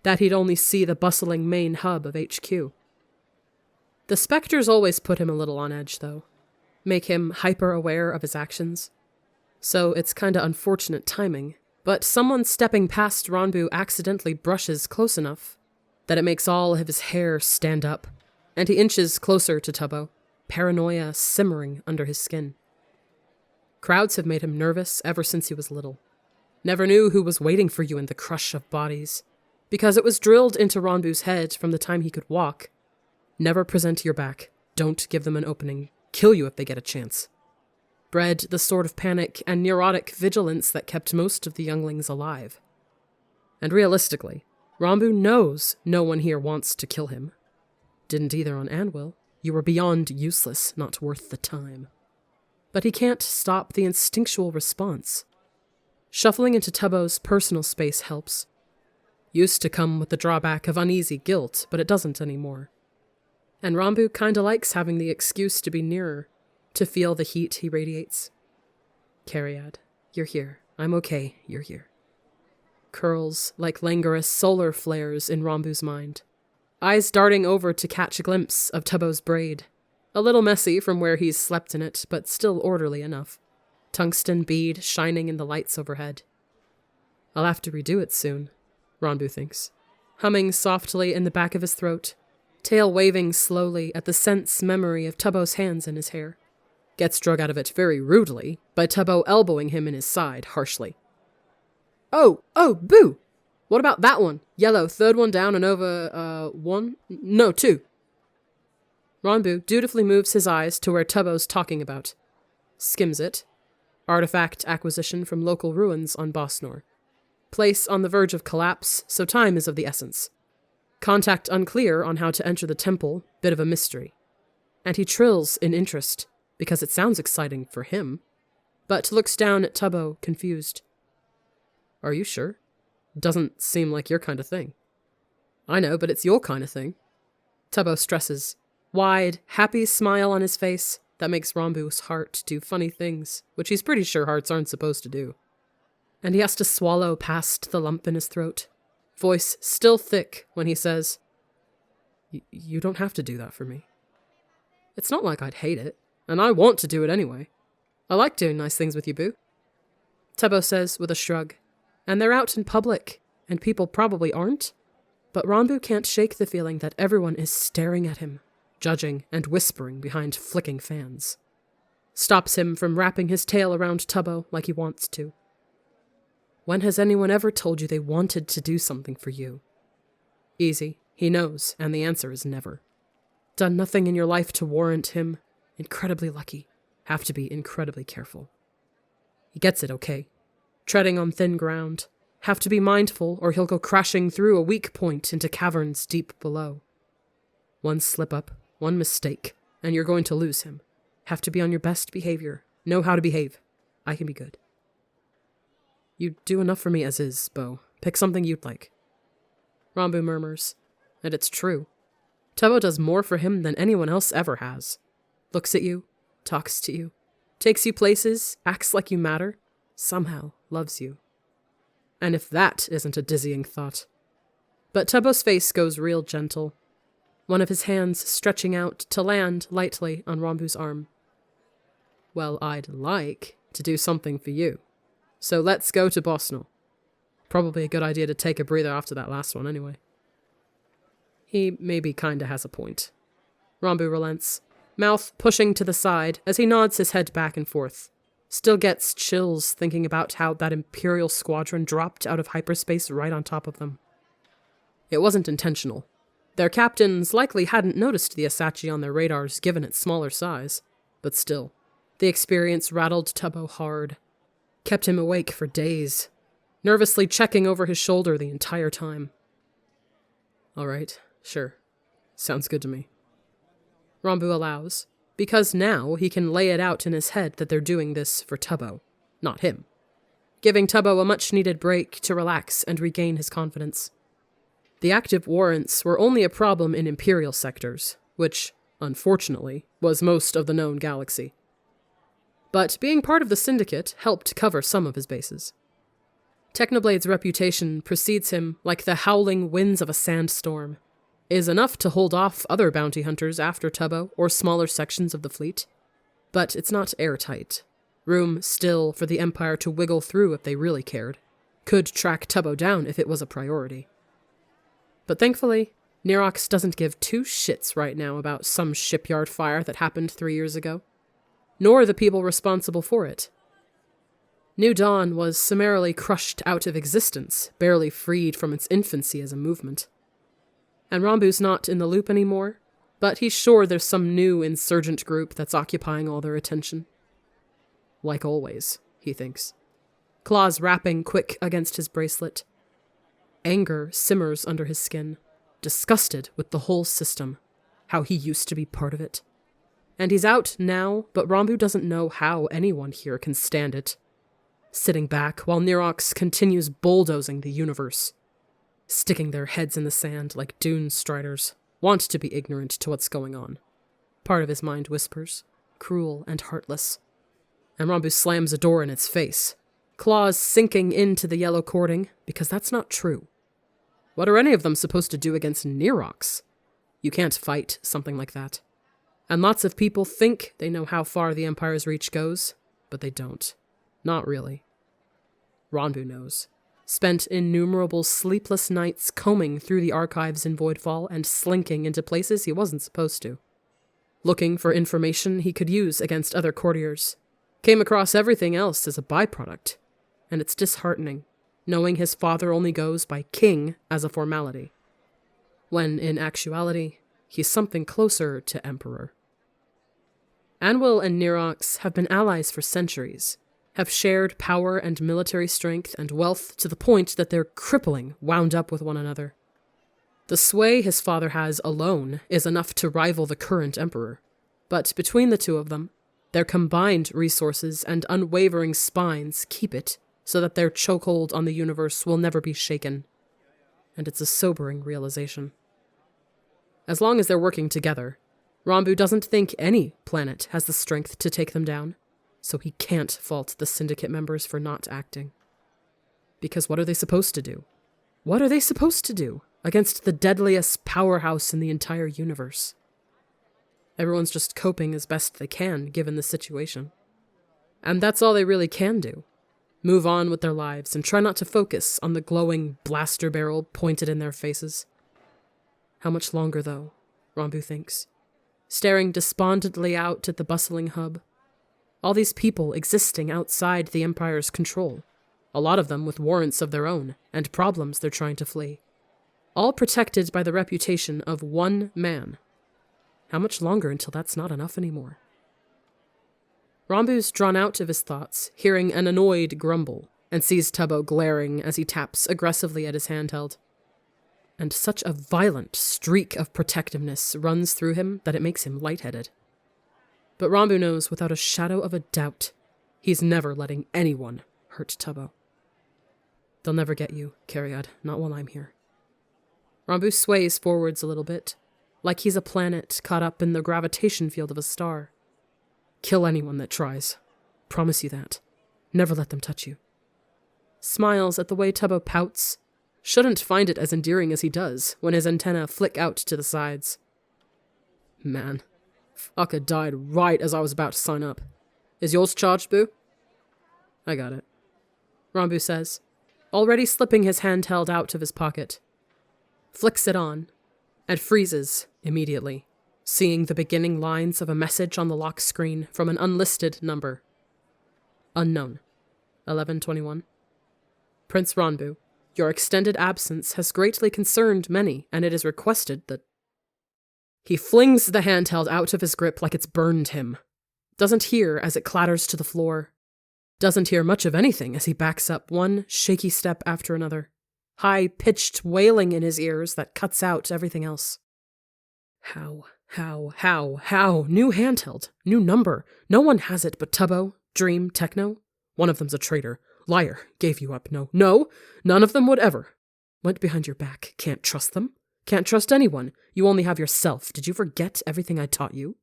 That he'd only see the bustling main hub of HQ. The specters always put him a little on edge, though. Make him hyper-aware of his actions. So it's kinda unfortunate timing, but someone stepping past Ranbu accidentally brushes close enough that it makes all of his hair stand up, and he inches closer to Tubbo, paranoia simmering under his skin. Crowds have made him nervous ever since he was little. Never knew who was waiting for you in the crush of bodies, because it was drilled into Ranbu's head from the time he could walk. Never present your back. Don't give them an opening. Kill you if they get a chance. Bred the sort of panic and neurotic vigilance that kept most of the younglings alive. And realistically, Ranbu knows no one here wants to kill him. Didn't either on Anvil. You were beyond useless, not worth the time. But he can't stop the instinctual response. Shuffling into Tubbo's personal space helps. Used to come with the drawback of uneasy guilt, but it doesn't anymore. And Ranbu kinda likes having the excuse to be nearer, to feel the heat he radiates. Cariad, you're here. I'm okay, you're here. Curls like languorous solar flares in Ranbu's mind. Eyes darting over to catch a glimpse of Tubbo's braid. A little messy from where he's slept in it, but still orderly enough. Tungsten bead shining in the lights overhead. I'll have to redo it soon, Ranbu thinks, humming softly in the back of his throat, tail waving slowly at the sense memory of Tubbo's hands in his hair. Gets drug out of it very rudely by Tubbo elbowing him in his side harshly. Oh, boo! What about that one? Yellow, third one down and over, one? No, two. Ranbu dutifully moves his eyes to where Tubbo's talking about. Skims it. Artifact acquisition from local ruins on Bosnor. Place on the verge of collapse, so time is of the essence. Contact unclear on how to enter the temple, bit of a mystery. And he trills in interest, because it sounds exciting for him, but looks down at Tubbo, confused. Are you sure? Doesn't seem like your kind of thing. I know, but it's your kind of thing. Tubbo stresses. Wide, happy smile on his face that makes Ranbu's heart do funny things, which he's pretty sure hearts aren't supposed to do. And he has to swallow past the lump in his throat. Voice still thick when he says, You don't have to do that for me. It's not like I'd hate it, and I want to do it anyway. I like doing nice things with you, boo. Tubbo says with a shrug. And they're out in public, and people probably aren't. But Ranbu can't shake the feeling that everyone is staring at him, judging and whispering behind flicking fans. Stops him from wrapping his tail around Tubbo like he wants to. When has anyone ever told you they wanted to do something for you? Easy, he knows, and the answer is never. Done nothing in your life to warrant him. Incredibly lucky. Have to be incredibly careful. He gets it, okay. Treading on thin ground. Have to be mindful, or he'll go crashing through a weak point into caverns deep below. One slip-up, one mistake, and you're going to lose him. Have to be on your best behavior. Know how to behave. I can be good. You do enough for me as is, Bo. Pick something you'd like. Ranbu murmurs. And it's true. Tubbo does more for him than anyone else ever has. Looks at you, talks to you, takes you places, acts like you matter, somehow loves you. And if that isn't a dizzying thought. But Tubbo's face goes real gentle, one of his hands stretching out to land lightly on Ranbu's arm. Well, I'd like to do something for you. So let's go to Bosnor. Probably a good idea to take a breather after that last one anyway. He maybe kinda has a point. Ranbu relents, mouth pushing to the side as he nods his head back and forth. Still gets chills thinking about how that Imperial squadron dropped out of hyperspace right on top of them. It wasn't intentional. Their captains likely hadn't noticed the Asachi on their radars given its smaller size, but still, the experience rattled Tubbo hard, kept him awake for days, nervously checking over his shoulder the entire time. All right, sure. Sounds good to me. Ranbu allows, because now he can lay it out in his head that they're doing this for Tubbo, not him, giving Tubbo a much-needed break to relax and regain his confidence. The active warrants were only a problem in Imperial sectors, which, unfortunately, was most of the known galaxy. But being part of the Syndicate helped cover some of his bases. Technoblade's reputation precedes him like the howling winds of a sandstorm, is enough to hold off other bounty hunters after Tubbo or smaller sections of the fleet, but it's not airtight. Room still for the Empire to wiggle through if they really cared. Could track Tubbo down if it was a priority. But thankfully, Nerox doesn't give two shits right now about some shipyard fire that happened 3 years ago, nor the people responsible for it. New Dawn was summarily crushed out of existence, barely freed from its infancy as a movement. And Ranbu's not in the loop anymore, but he's sure there's some new insurgent group that's occupying all their attention. Like always, he thinks. Claws rapping quick against his bracelet. Anger simmers under his skin, disgusted with the whole system, how he used to be part of it. And he's out now, but Ranbu doesn't know how anyone here can stand it. Sitting back while Nerox continues bulldozing the universe, sticking their heads in the sand like dune striders, want to be ignorant to what's going on. Part of his mind whispers, cruel and heartless. And Ranbu slams a door in its face, claws sinking into the yellow cording, because that's not true. What are any of them supposed to do against Nerox? You can't fight something like that. And lots of people think they know how far the Empire's reach goes, but they don't. Not really. Ranbu knows. Spent innumerable sleepless nights combing through the archives in Voidfall and slinking into places he wasn't supposed to. Looking for information he could use against other courtiers. Came across everything else as a byproduct. And it's disheartening, knowing his father only goes by king as a formality, when in actuality, he's something closer to emperor. Anwil and Nerox have been allies for centuries, have shared power and military strength and wealth to the point that they're crippling wound up with one another. The sway his father has alone is enough to rival the current emperor, but between the two of them, their combined resources and unwavering spines keep it so that their chokehold on the universe will never be shaken. And it's a sobering realization. As long as they're working together, Ranbu doesn't think any planet has the strength to take them down, so he can't fault the Syndicate members for not acting. Because what are they supposed to do? What are they supposed to do against the deadliest powerhouse in the entire universe? Everyone's just coping as best they can, given the situation. And that's all they really can do. Move on with their lives and try not to focus on the glowing blaster barrel pointed in their faces. How much longer, though, Ranbu thinks, staring despondently out at the bustling hub. All these people existing outside the Empire's control, a lot of them with warrants of their own and problems they're trying to flee. All protected by the reputation of one man. How much longer until that's not enough anymore? Ranbu's drawn out of his thoughts, hearing an annoyed grumble, and sees Tubbo glaring as he taps aggressively at his handheld. And such a violent streak of protectiveness runs through him that it makes him lightheaded. But Ranbu knows without a shadow of a doubt, he's never letting anyone hurt Tubbo. They'll never get you, Cariad, not while I'm here. Ranbu sways forwards a little bit, like he's a planet caught up in the gravitation field of a star. Kill anyone that tries. Promise you that. Never let them touch you. Smiles at the way Tubbo pouts. Shouldn't find it as endearing as he does when his antennae flick out to the sides. Man, fucker died right as I was about to sign up. Is yours charged, Boo? I got it. Ranbu says, already slipping his handheld out of his pocket. Flicks it on, and freezes immediately, seeing the beginning lines of a message on the lock screen from an unlisted number. Unknown. 1121. Prince Ranbu, your extended absence has greatly concerned many, and it is requested that He flings the handheld out of his grip like it's burned him. Doesn't hear as it clatters to the floor. Doesn't hear much of anything as he backs up one shaky step after another. High-pitched wailing in his ears that cuts out everything else. How? New handheld, new number. No one has it but Tubbo, Dream, Techno. One of them's a traitor. Liar. Gave you up. No, none of them would ever. Went behind your back. Can't trust them. Can't trust anyone. You only have yourself. Did you forget everything I taught you?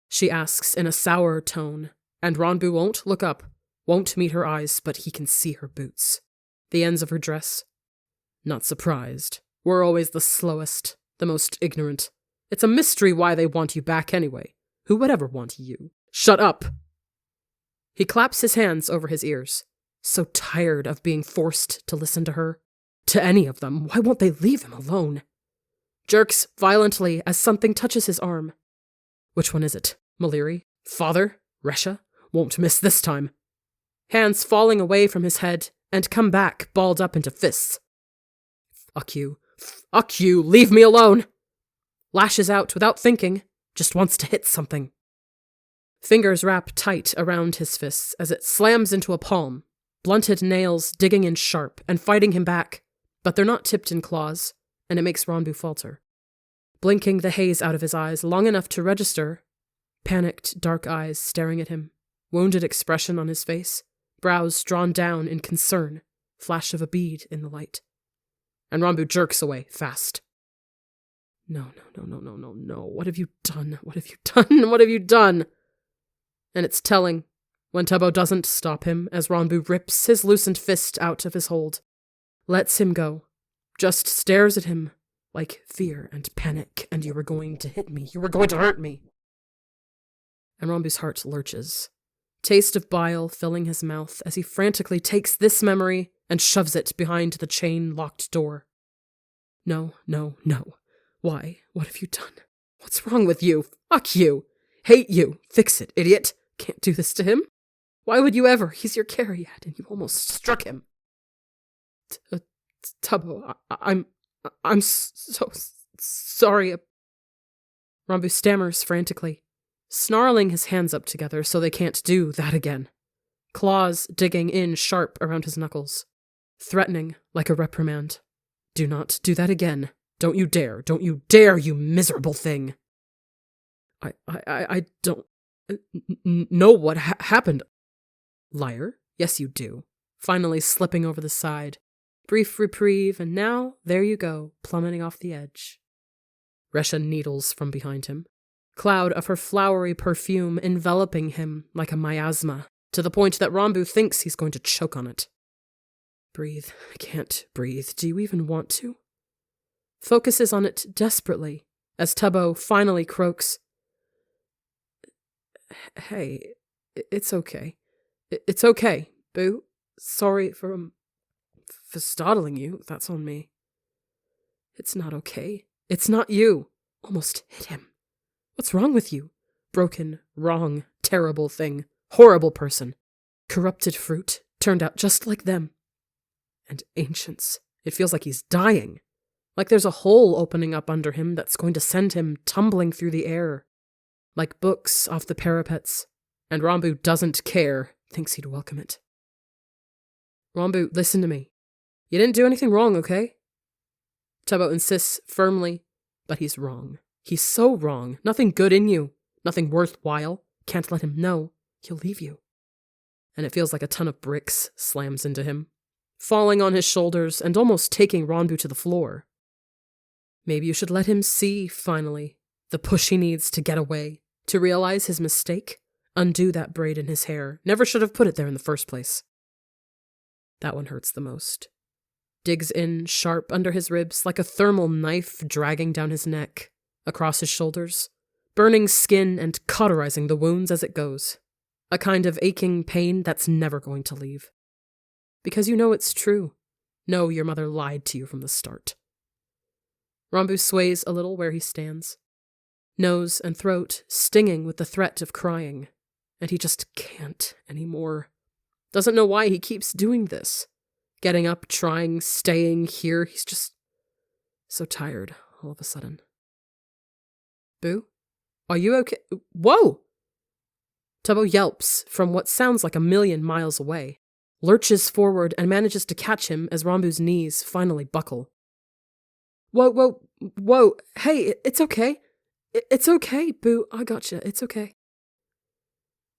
She asks in a sour tone, and Ranbu won't look up, won't meet her eyes, but he can see her boots. The ends of her dress. Not surprised. We're always the slowest, the most ignorant. It's a mystery why they want you back anyway. Who would ever want you? Shut up! He claps his hands over his ears. So tired of being forced to listen to her. To any of them. Why won't they leave him alone? Jerks violently as something touches his arm. Which one is it? Maliri? Father? Resha? Won't miss this time. Hands falling away from his head and come back balled up into fists. Fuck you. Fuck you. Leave me alone. Lashes out without thinking. Just wants to hit something. Fingers wrap tight around his fists as it slams into a palm. Blunted nails digging in sharp and fighting him back. But they're not tipped in claws, and it makes Ranbu falter. Blinking the haze out of his eyes long enough to register. Panicked, dark eyes staring at him. Wounded expression on his face. Brows drawn down in concern. Flash of a bead in the light. And Ranbu jerks away, fast. No. What have you done? What have you done? What have you done? And it's telling when Tubbo doesn't stop him as Ranbu rips his loosened fist out of his hold. Lets him go. Just stares at him like fear and panic, and you were going to hit me. You were going to hurt me. And Ranbu's heart lurches. Taste of bile filling his mouth as he frantically takes this memory and shoves it behind the chain-locked door. No. Why? What have you done? What's wrong with you? Fuck you. Hate you. Fix it, idiot. Can't do this to him. Why would you ever? He's your Cariad, and you almost struck him. Tubbo, I'm so sorry. Ranbu stammers frantically, snarling his hands up together so they can't do that again. Claws digging in sharp around his knuckles, threatening like a reprimand. Do not do that again. Don't you dare, you miserable thing. I don't know what happened. Liar. Yes, you do. Finally slipping over the side. Brief reprieve, and now, there you go, plummeting off the edge. Resha needles from behind him. Cloud of her flowery perfume enveloping him like a miasma, to the point that Ranbu thinks he's going to choke on it. Breathe. I can't breathe. Do you even want to? Focuses on it desperately, as Tubbo finally croaks. Hey, it's okay. It's okay, Boo. Sorry for startling you. That's on me. It's not okay. It's not you. Almost hit him. What's wrong with you? Broken, wrong, terrible thing. Horrible person. Corrupted fruit. Turned out just like them. And ancients. It feels like he's dying. Like there's a hole opening up under him that's going to send him tumbling through the air. Like books off the parapets. And Ranbu doesn't care. Thinks he'd welcome it. Ranbu, listen to me. You didn't do anything wrong, okay? Tubbo insists firmly, but he's wrong. He's so wrong. Nothing good in you. Nothing worthwhile. Can't let him know. He'll leave you. And it feels like a ton of bricks slams into him, falling on his shoulders and almost taking Ranbu to the floor. Maybe you should let him see, finally, the push he needs to get away, to realize his mistake, undo that braid in his hair. Never should have put it there in the first place. That one hurts the most. Digs in sharp under his ribs like a thermal knife dragging down his neck, across his shoulders, burning skin and cauterizing the wounds as it goes. A kind of aching pain that's never going to leave. Because you know it's true. Know your mother lied to you from the start. Ranbu sways a little where he stands. Nose and throat stinging with the threat of crying. And he just can't anymore. Doesn't know why he keeps doing this. Getting up, trying, staying here. He's just so tired all of a sudden. Boo? Are you okay? Whoa! Tubbo yelps from what sounds like 1,000,000 miles away, lurches forward and manages to catch him as Rambu's knees finally buckle. Whoa, hey, it's okay. It's okay, Boo, I gotcha, it's okay.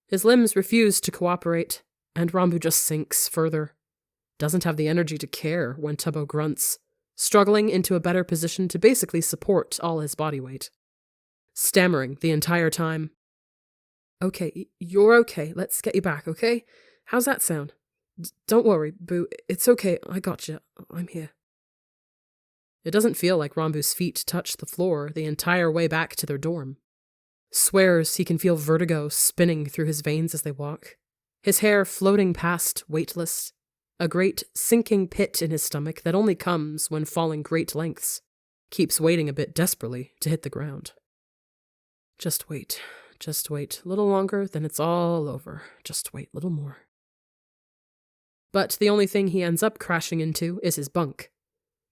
His limbs refuse to cooperate, and Rambu just sinks further. Doesn't have the energy to care when Tubbo grunts, struggling into a better position to basically support all his body weight. Stammering the entire time. Okay, you're okay, let's get you back, okay? How's that sound? Don't worry, Boo, it's okay, I gotcha, I'm here. It doesn't feel like Rambu's feet touch the floor the entire way back to their dorm. Swears he can feel vertigo spinning through his veins as they walk, his hair floating past, weightless, a great sinking pit in his stomach that only comes when falling great lengths, keeps waiting a bit desperately to hit the ground. Just wait, a little longer, then it's all over. Just wait, a little more. But the only thing he ends up crashing into is his bunk.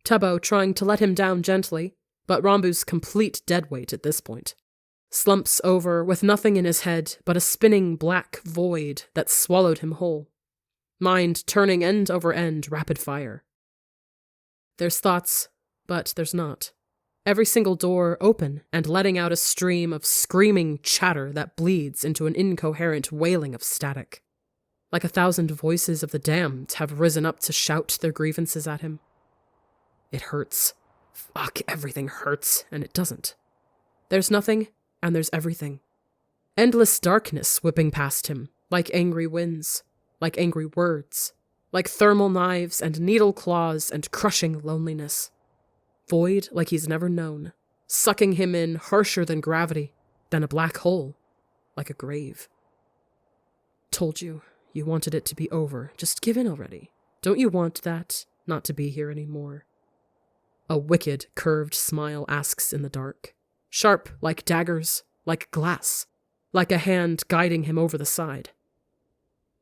Tubbo trying to let him down gently, but Rambu's complete deadweight at this point. Slumps over with nothing in his head but a spinning black void that swallowed him whole. Mind turning end over end rapid fire. There's thoughts, but there's not. Every single door open and letting out a stream of screaming chatter that bleeds into an incoherent wailing of static. Like 1,000 voices of the damned have risen up to shout their grievances at him. It hurts. Fuck, everything hurts, and it doesn't. There's nothing, and there's everything. Endless darkness whipping past him, like angry winds, like angry words, like thermal knives and needle claws and crushing loneliness. Void like he's never known, sucking him in harsher than gravity, than a black hole, like a grave. Told you, you wanted it to be over. Just give in already. Don't you want that? Not to be here anymore. A wicked, curved smile asks in the dark. Sharp like daggers, like glass, like a hand guiding him over the side.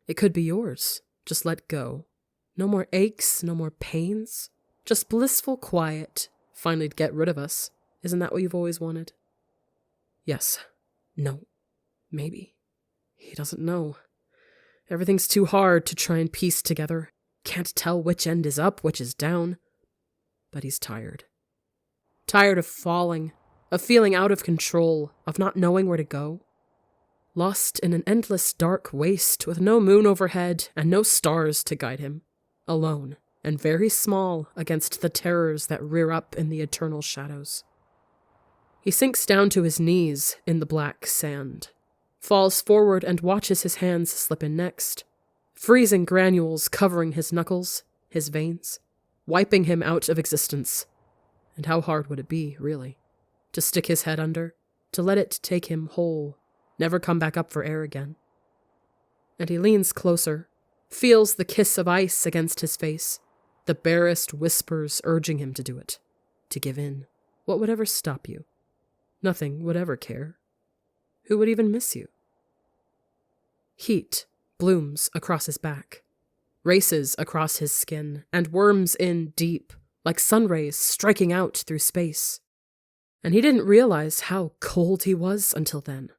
It could be yours. Just let go. No more aches, no more pains. Just blissful quiet. Finally get rid of us. Isn't that what you've always wanted? Yes. No. Maybe. He doesn't know. Everything's too hard to try and piece together. Can't tell which end is up, which is down. But he's tired. Tired of falling, of feeling out of control, of not knowing where to go. Lost in an endless dark waste with no moon overhead and no stars to guide him. Alone and very small against the terrors that rear up in the eternal shadows. He sinks down to his knees in the black sand, falls forward and watches his hands slip in next, freezing granules covering his knuckles, his veins, wiping him out of existence. And how hard would it be, really, to stick his head under, to let it take him whole, never come back up for air again? And he leans closer, feels the kiss of ice against his face, the barest whispers urging him to do it, to give in. What would ever stop you? Nothing would ever care. Who would even miss you? Heat blooms across his back, races across his skin, and worms in deep, like sun rays striking out through space. And he didn't realize how cold he was until then.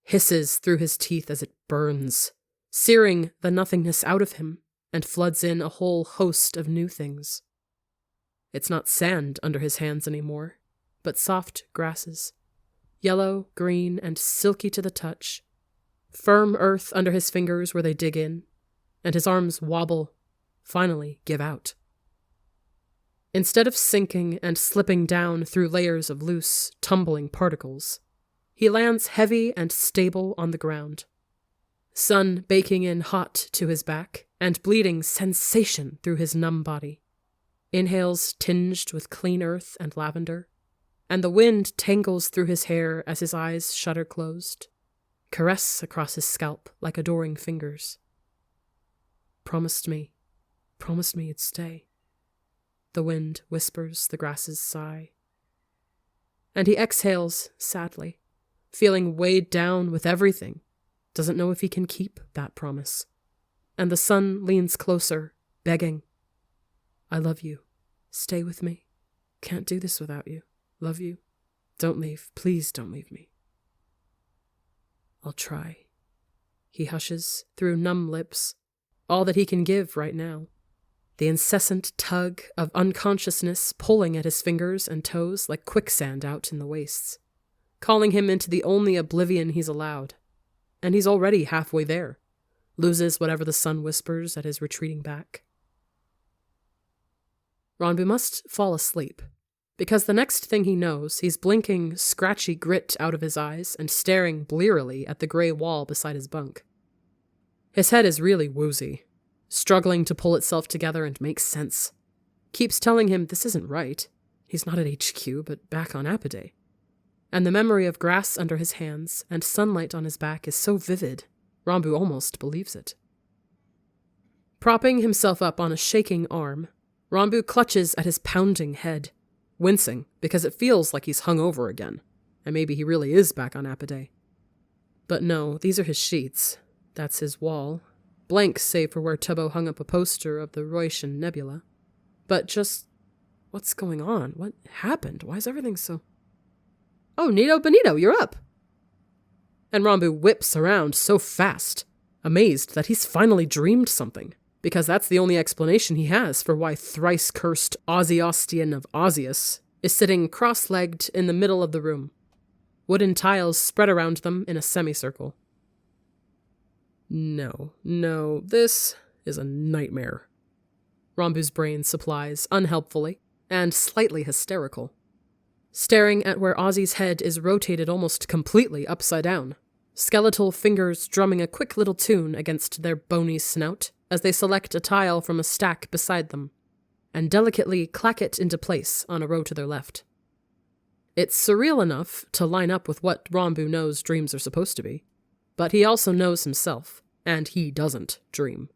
Hisses through his teeth as it burns, searing the nothingness out of him, and floods in a whole host of new things. It's not sand under his hands anymore, but soft grasses, yellow, green, and silky to the touch, firm earth under his fingers where they dig in, and his arms wobble, finally give out. Instead of sinking and slipping down through layers of loose, tumbling particles, he lands heavy and stable on the ground. Sun baking in hot to his back, and bleeding sensation through his numb body. Inhales tinged with clean earth and lavender, and the wind tangles through his hair as his eyes shutter closed, caress across his scalp like adoring fingers. Promised me you'd stay. The wind whispers, the grasses sigh. And he exhales sadly, feeling weighed down with everything, doesn't know if he can keep that promise. And the sun leans closer, begging, I love you. Stay with me. Can't do this without you. Love you. Don't leave. Please don't leave me. I'll try. He hushes through numb lips, all that he can give right now. The incessant tug of unconsciousness pulling at his fingers and toes like quicksand out in the wastes, calling him into the only oblivion he's allowed. And he's already halfway there, loses whatever the sun whispers at his retreating back. Ranbu must fall asleep, because the next thing he knows, he's blinking scratchy grit out of his eyes and staring blearily at the gray wall beside his bunk. His head is really woozy, struggling to pull itself together and make sense. Keeps telling him this isn't right. He's not at HQ, but back on Apidae. And the memory of grass under his hands and sunlight on his back is so vivid, Ranbu almost believes it. Propping himself up on a shaking arm, Ranbu clutches at his pounding head, wincing because it feels like he's hung over again, and maybe he really is back on Apidae. But no, these are his sheets. That's his wall. Blank save for where Tubbo hung up a poster of the Royshan Nebula. But just, what's going on? What happened? Why is everything so... Oh, Nito Benito, you're up! And Ranbu whips around so fast, amazed that he's finally dreamed something, because that's the only explanation he has for why thrice-cursed Ozzy of Ozzius is sitting cross-legged in the middle of the room, wooden tiles spread around them in a semicircle. No, this is a nightmare. Ranbu's brain supplies unhelpfully and slightly hysterical, staring at where Ozzy's head is rotated almost completely upside down, skeletal fingers drumming a quick little tune against their bony snout as they select a tile from a stack beside them and delicately clack it into place on a row to their left. It's surreal enough to line up with what Ranbu knows dreams are supposed to be, but he also knows himself, and he doesn't dream.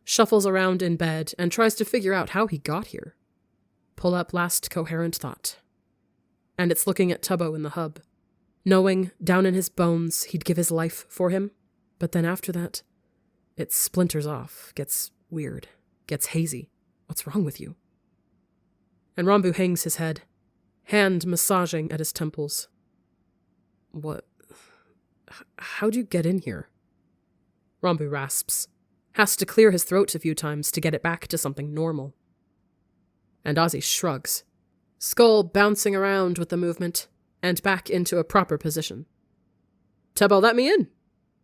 Shuffles around in bed and tries to figure out how he got here. Pull up last coherent thought. And it's looking at Tubbo in the hub, knowing down in his bones he'd give his life for him, but then after that, it splinters off, gets weird, gets hazy. What's wrong with you? And Ranbu hangs his head, hand massaging at his temples. What? How'd you get in here? Ranbu rasps, has to clear his throat a few times to get it back to something normal. And Ozzy shrugs, skull bouncing around with the movement, and back into a proper position. Tubbo, let me in.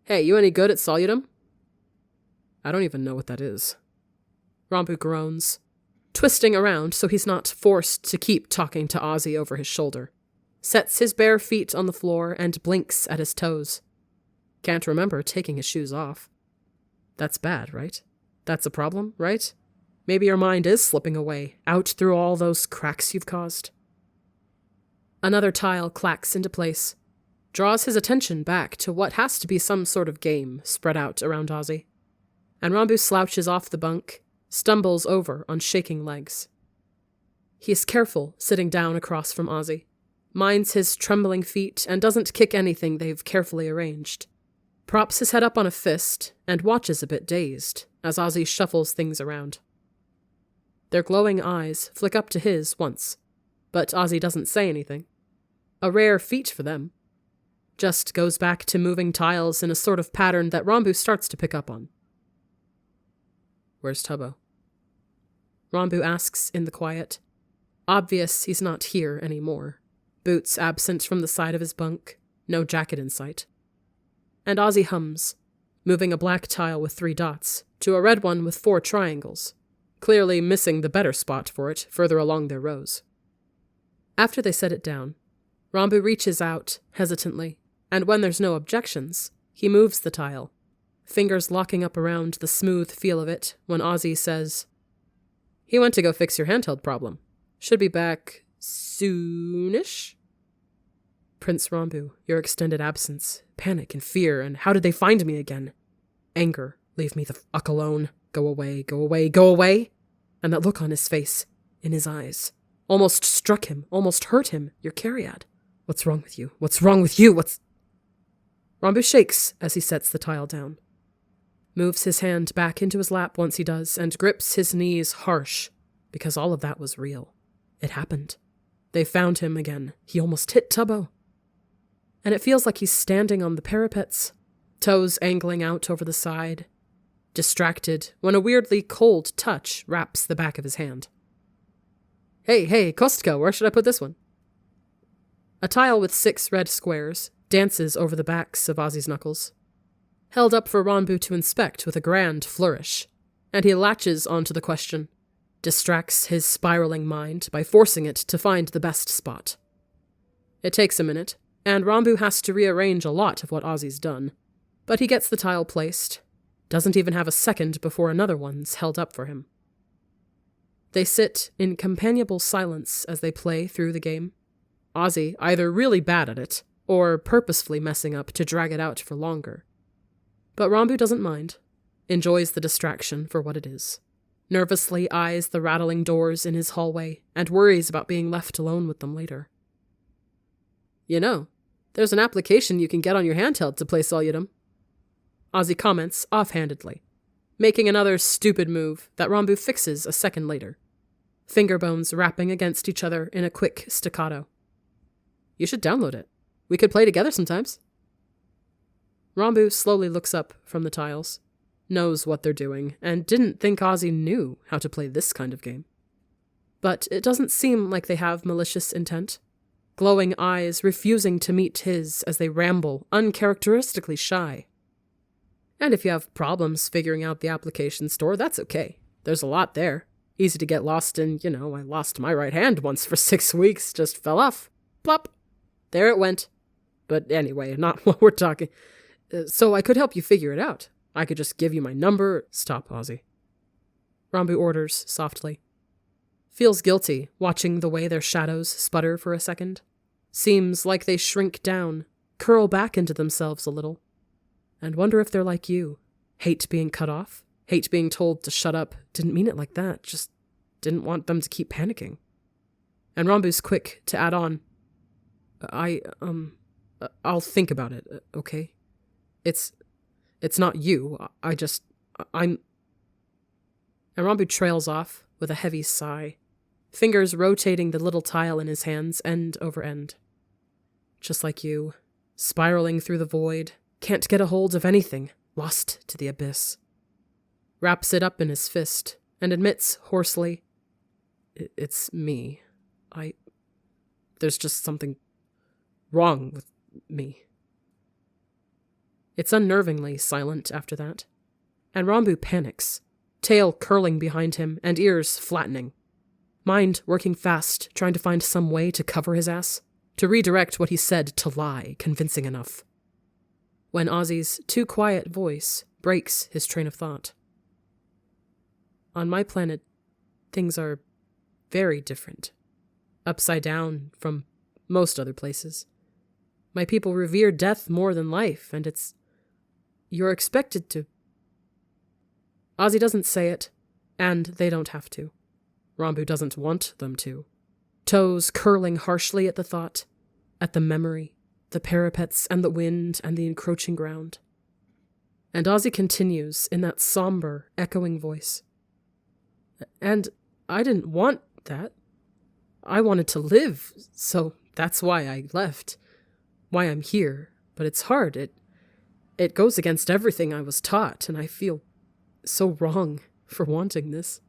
Hey, you any good at Soludum? I don't even know what that is. Ranbu groans, twisting around so he's not forced to keep talking to Ozzy over his shoulder. Sets his bare feet on the floor and blinks at his toes. Can't remember taking his shoes off. That's bad, right? That's a problem, right? Maybe your mind is slipping away, out through all those cracks you've caused. Another tile clacks into place, draws his attention back to what has to be some sort of game spread out around Ozzy. And Ranbu slouches off the bunk, stumbles over on shaking legs. He is careful sitting down across from Ozzy, minds his trembling feet and doesn't kick anything they've carefully arranged. Props his head up on a fist and watches a bit dazed as Ozzy shuffles things around. Their glowing eyes flick up to his once, but Ozzy doesn't say anything. A rare feat for them. Just goes back to moving tiles in a sort of pattern that Ranbu starts to pick up on. Where's Tubbo? Ranbu asks in the quiet. Obvious he's not here anymore. Boots absent from the side of his bunk, no jacket in sight. And Ozzy hums, moving a black tile with 3 dots to a red one with 4 triangles, clearly missing the better spot for it further along their rows. After they set it down, Ranbu reaches out, hesitantly, and when there's no objections, he moves the tile, fingers locking up around the smooth feel of it when Ozzy says, He went to go fix your handheld problem. Should be back soonish? Prince Ranbu, your extended absence, panic and fear, and how did they find me again? Anger, leave me the fuck alone, go away, go away, go away! And that look on his face, in his eyes, almost struck him, almost hurt him, your Cariad. What's wrong with you? What's wrong with you? Ranbu shakes as he sets the tile down. Moves his hand back into his lap once he does, and grips his knees harsh, because all of that was real. It happened. They found him again. He almost hit Tubbo. And it feels like he's standing on the parapets, toes angling out over the side, distracted when a weirdly cold touch wraps the back of his hand. Hey, Kostka, where should I put this one? A tile with 6 red squares dances over the backs of Ozzy's knuckles, held up for Ranbu to inspect with a grand flourish, and he latches onto the question, distracts his spiraling mind by forcing it to find the best spot. It takes a minute, and Ranbu has to rearrange a lot of what Ozzy's done, but he gets the tile placed, doesn't even have a second before another one's held up for him. They sit in companionable silence as they play through the game, Ozzy either really bad at it, or purposefully messing up to drag it out for longer. But Ranbu doesn't mind, enjoys the distraction for what it is, nervously eyes the rattling doors in his hallway, and worries about being left alone with them later. You know, there's an application you can get on your handheld to play Solidum. Ozzy comments offhandedly, making another stupid move that Ranbu fixes a second later, finger bones rapping against each other in a quick staccato. You should download it. We could play together sometimes. Ranbu slowly looks up from the tiles, knows what they're doing, and didn't think Ozzy knew how to play this kind of game. But it doesn't seem like they have malicious intent, glowing eyes refusing to meet his as they ramble, uncharacteristically shy. And if you have problems figuring out the application store, that's okay. There's a lot there. Easy to get lost in, I lost my right hand once for 6 weeks, just fell off. Plop. There it went. But anyway, not what we're talking. So I could help you figure it out. I could just give you my number. Stop, Ozzy. Ranbu orders softly. Feels guilty watching the way their shadows sputter for a second. Seems like they shrink down, curl back into themselves a little. And wonder if they're like you. Hate being cut off. Hate being told to shut up. Didn't mean it like that. Just didn't want them to keep panicking. And Rambu's quick to add on. I'll think about it, okay? It's not you. I'm... And Ranbu trails off with a heavy sigh, fingers rotating the little tile in his hands end over end. Just like you, spiraling through the void, can't get a hold of anything, lost to the abyss. Wraps it up in his fist and admits hoarsely, It's me. There's just something wrong with me. It's unnervingly silent after that, and Ranbu panics, tail curling behind him and ears flattening. Mind working fast, trying to find some way to cover his ass, to redirect what he said to lie convincing enough. When Ozzy's too quiet voice breaks his train of thought. On my planet, things are very different. Upside down from most other places. My people revere death more than life, and you're expected to. Ozzy doesn't say it, and they don't have to. Ranbu doesn't want them to. Toes curling harshly at the thought, at the memory, the parapets and the wind and the encroaching ground. And Ozzy continues in that somber, echoing voice. And I didn't want that. I wanted to live, so that's why I left. Why I'm here, but it's hard. It goes against everything I was taught, and I feel so wrong for wanting this.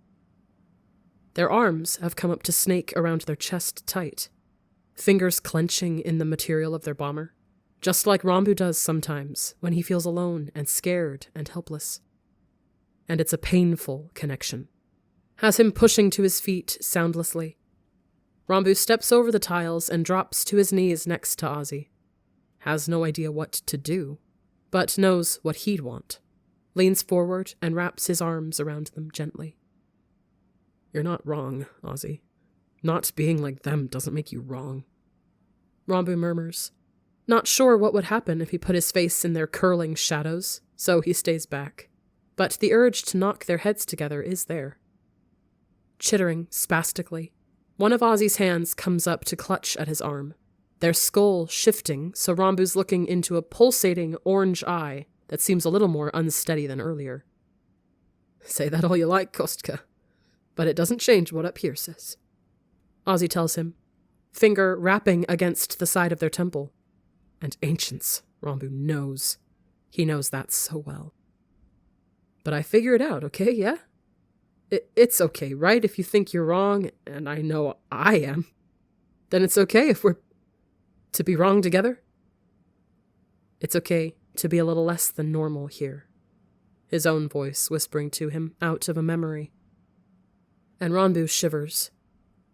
Their arms have come up to snake around their chest tight, fingers clenching in the material of their bomber, just like Ranbu does sometimes when he feels alone and scared and helpless. And it's a painful connection. Has him pushing to his feet soundlessly. Ranbu steps over the tiles and drops to his knees next to Ozzy. Has no idea what to do, but knows what he'd want. Leans forward and wraps his arms around them gently. You're not wrong, Ozzy. Not being like them doesn't make you wrong. Ranbu murmurs, not sure what would happen if he put his face in their curling shadows, so he stays back. But the urge to knock their heads together is there. Chittering spastically, one of Ozzy's hands comes up to clutch at his arm, their skull shifting so Rambu's looking into a pulsating orange eye that seems a little more unsteady than earlier. Say that all you like, Kostka, but it doesn't change what up here says. Ozzy tells him, finger rapping against the side of their temple. And ancients, Rambu knows. He knows that so well. But I figure it out, okay, yeah? It's okay, right? If you think you're wrong, and I know I am, then it's okay if we're to be wrong together. It's okay to be a little less than normal here. His own voice whispering to him out of a memory. And Rambu shivers,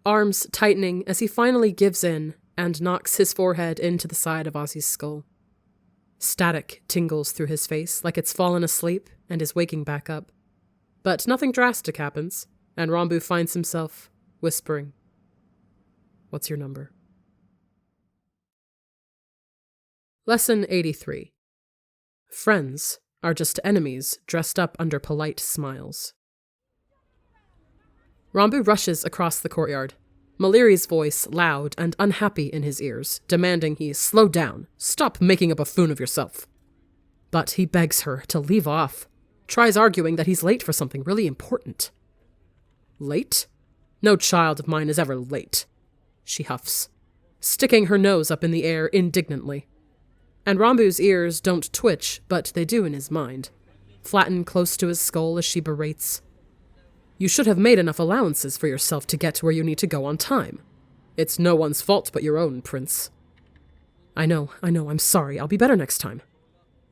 arms tightening as he finally gives in and knocks his forehead into the side of Ozzy's skull. Static tingles through his face like it's fallen asleep and is waking back up. But nothing drastic happens, and Rambu finds himself whispering, "What's your number?" Lesson 83. Friends are just enemies dressed up under polite smiles. Rambu rushes across the courtyard, Maliri's voice loud and unhappy in his ears, demanding he slow down, stop making a buffoon of yourself. But he begs her to leave off, tries arguing that he's late for something really important. Late? No child of mine is ever late, she huffs, sticking her nose up in the air indignantly. And Rambu's ears don't twitch, but they do in his mind, flatten close to his skull as she berates. You should have made enough allowances for yourself to get where you need to go on time. It's no one's fault but your own, Prince. I know, I'm sorry, I'll be better next time,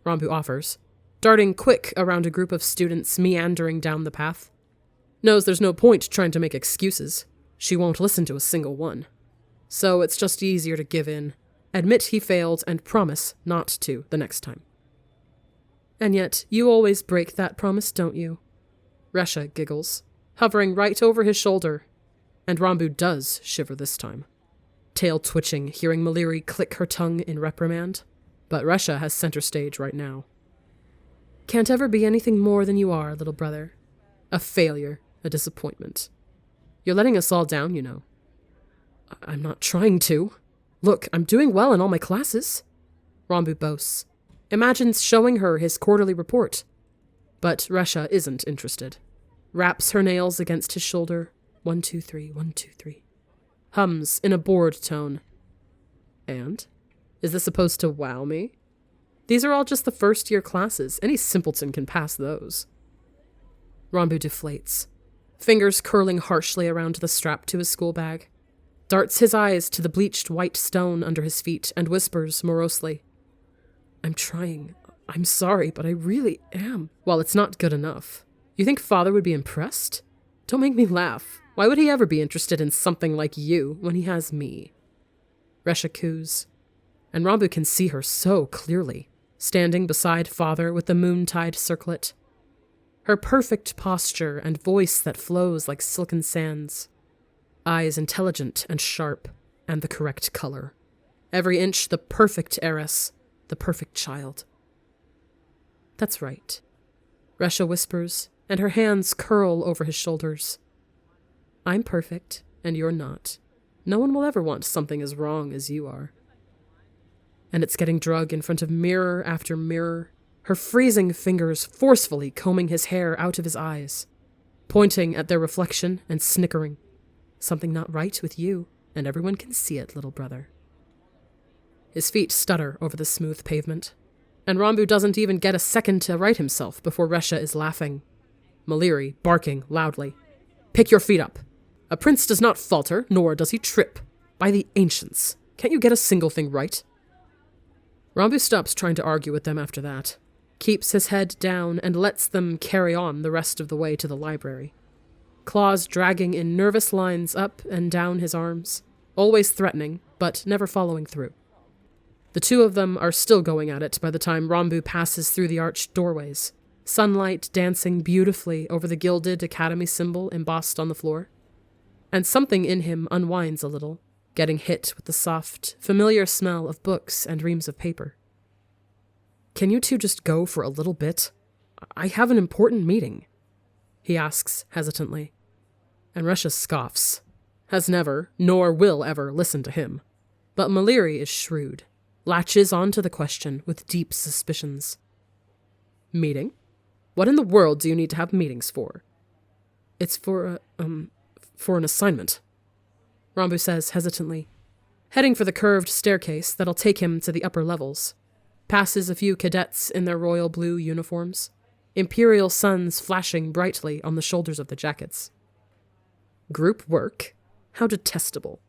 Rambu offers, darting quick around a group of students meandering down the path. Knows there's no point trying to make excuses. She won't listen to a single one. So it's just easier to give in, admit he failed, and promise not to the next time. And yet, you always break that promise, don't you? Resha giggles, hovering right over his shoulder, and Rambu does shiver this time. Tail twitching, hearing Maliri click her tongue in reprimand, but Resha has center stage right now. Can't ever be anything more than you are, little brother. A failure, a disappointment. You're letting us all down, you know. I'm not trying to. Look, I'm doing well in all my classes, Rambu boasts, imagines showing her his quarterly report. But Resha isn't interested. Wraps her nails against his shoulder. 1, 2, 3, 1, 2, 3. Hums in a bored tone. And? Is this supposed to wow me? These are all just the first-year classes. Any simpleton can pass those. Rambu deflates, fingers curling harshly around the strap to his school bag, darts his eyes to the bleached white stone under his feet, and whispers morosely, I'm trying. I'm sorry, but I really am. Well, it's not good enough. You think Father would be impressed? Don't make me laugh. Why would he ever be interested in something like you when he has me? Resha coos, and Rambu can see her so clearly, standing beside Father with the moontide circlet. Her perfect posture and voice that flows like silken sands. Eyes intelligent and sharp, and the correct color. Every inch the perfect heiress, the perfect child. That's right, Resha whispers, and her hands curl over his shoulders. I'm perfect, and you're not. No one will ever want something as wrong as you are. And it's getting drug in front of mirror after mirror, her freezing fingers forcefully combing his hair out of his eyes, pointing at their reflection and snickering. Something not right with you, and everyone can see it, little brother. His feet stutter over the smooth pavement, and Rambu doesn't even get a second to right himself before Resha is laughing. Maliri barking loudly. Pick your feet up. A prince does not falter, nor does he trip. By the ancients, can't you get a single thing right? Rambu stops trying to argue with them after that, keeps his head down, and lets them carry on the rest of the way to the library. Claws dragging in nervous lines up and down his arms, always threatening, but never following through. The two of them are still going at it by the time Rambu passes through the arched doorways, sunlight dancing beautifully over the gilded academy symbol embossed on the floor. And something in him unwinds a little, getting hit with the soft, familiar smell of books and reams of paper. Can you two just go for a little bit? I have an important meeting, he asks hesitantly. And Resha scoffs, has never, nor will ever, listen to him. But Maliri is shrewd, latches onto the question with deep suspicions. Meeting? What in the world do you need to have meetings for? It's for an assignment, Rambu says hesitantly, heading for the curved staircase that'll take him to the upper levels. Passes a few cadets in their royal blue uniforms, imperial suns flashing brightly on the shoulders of the jackets. Group work? How detestable.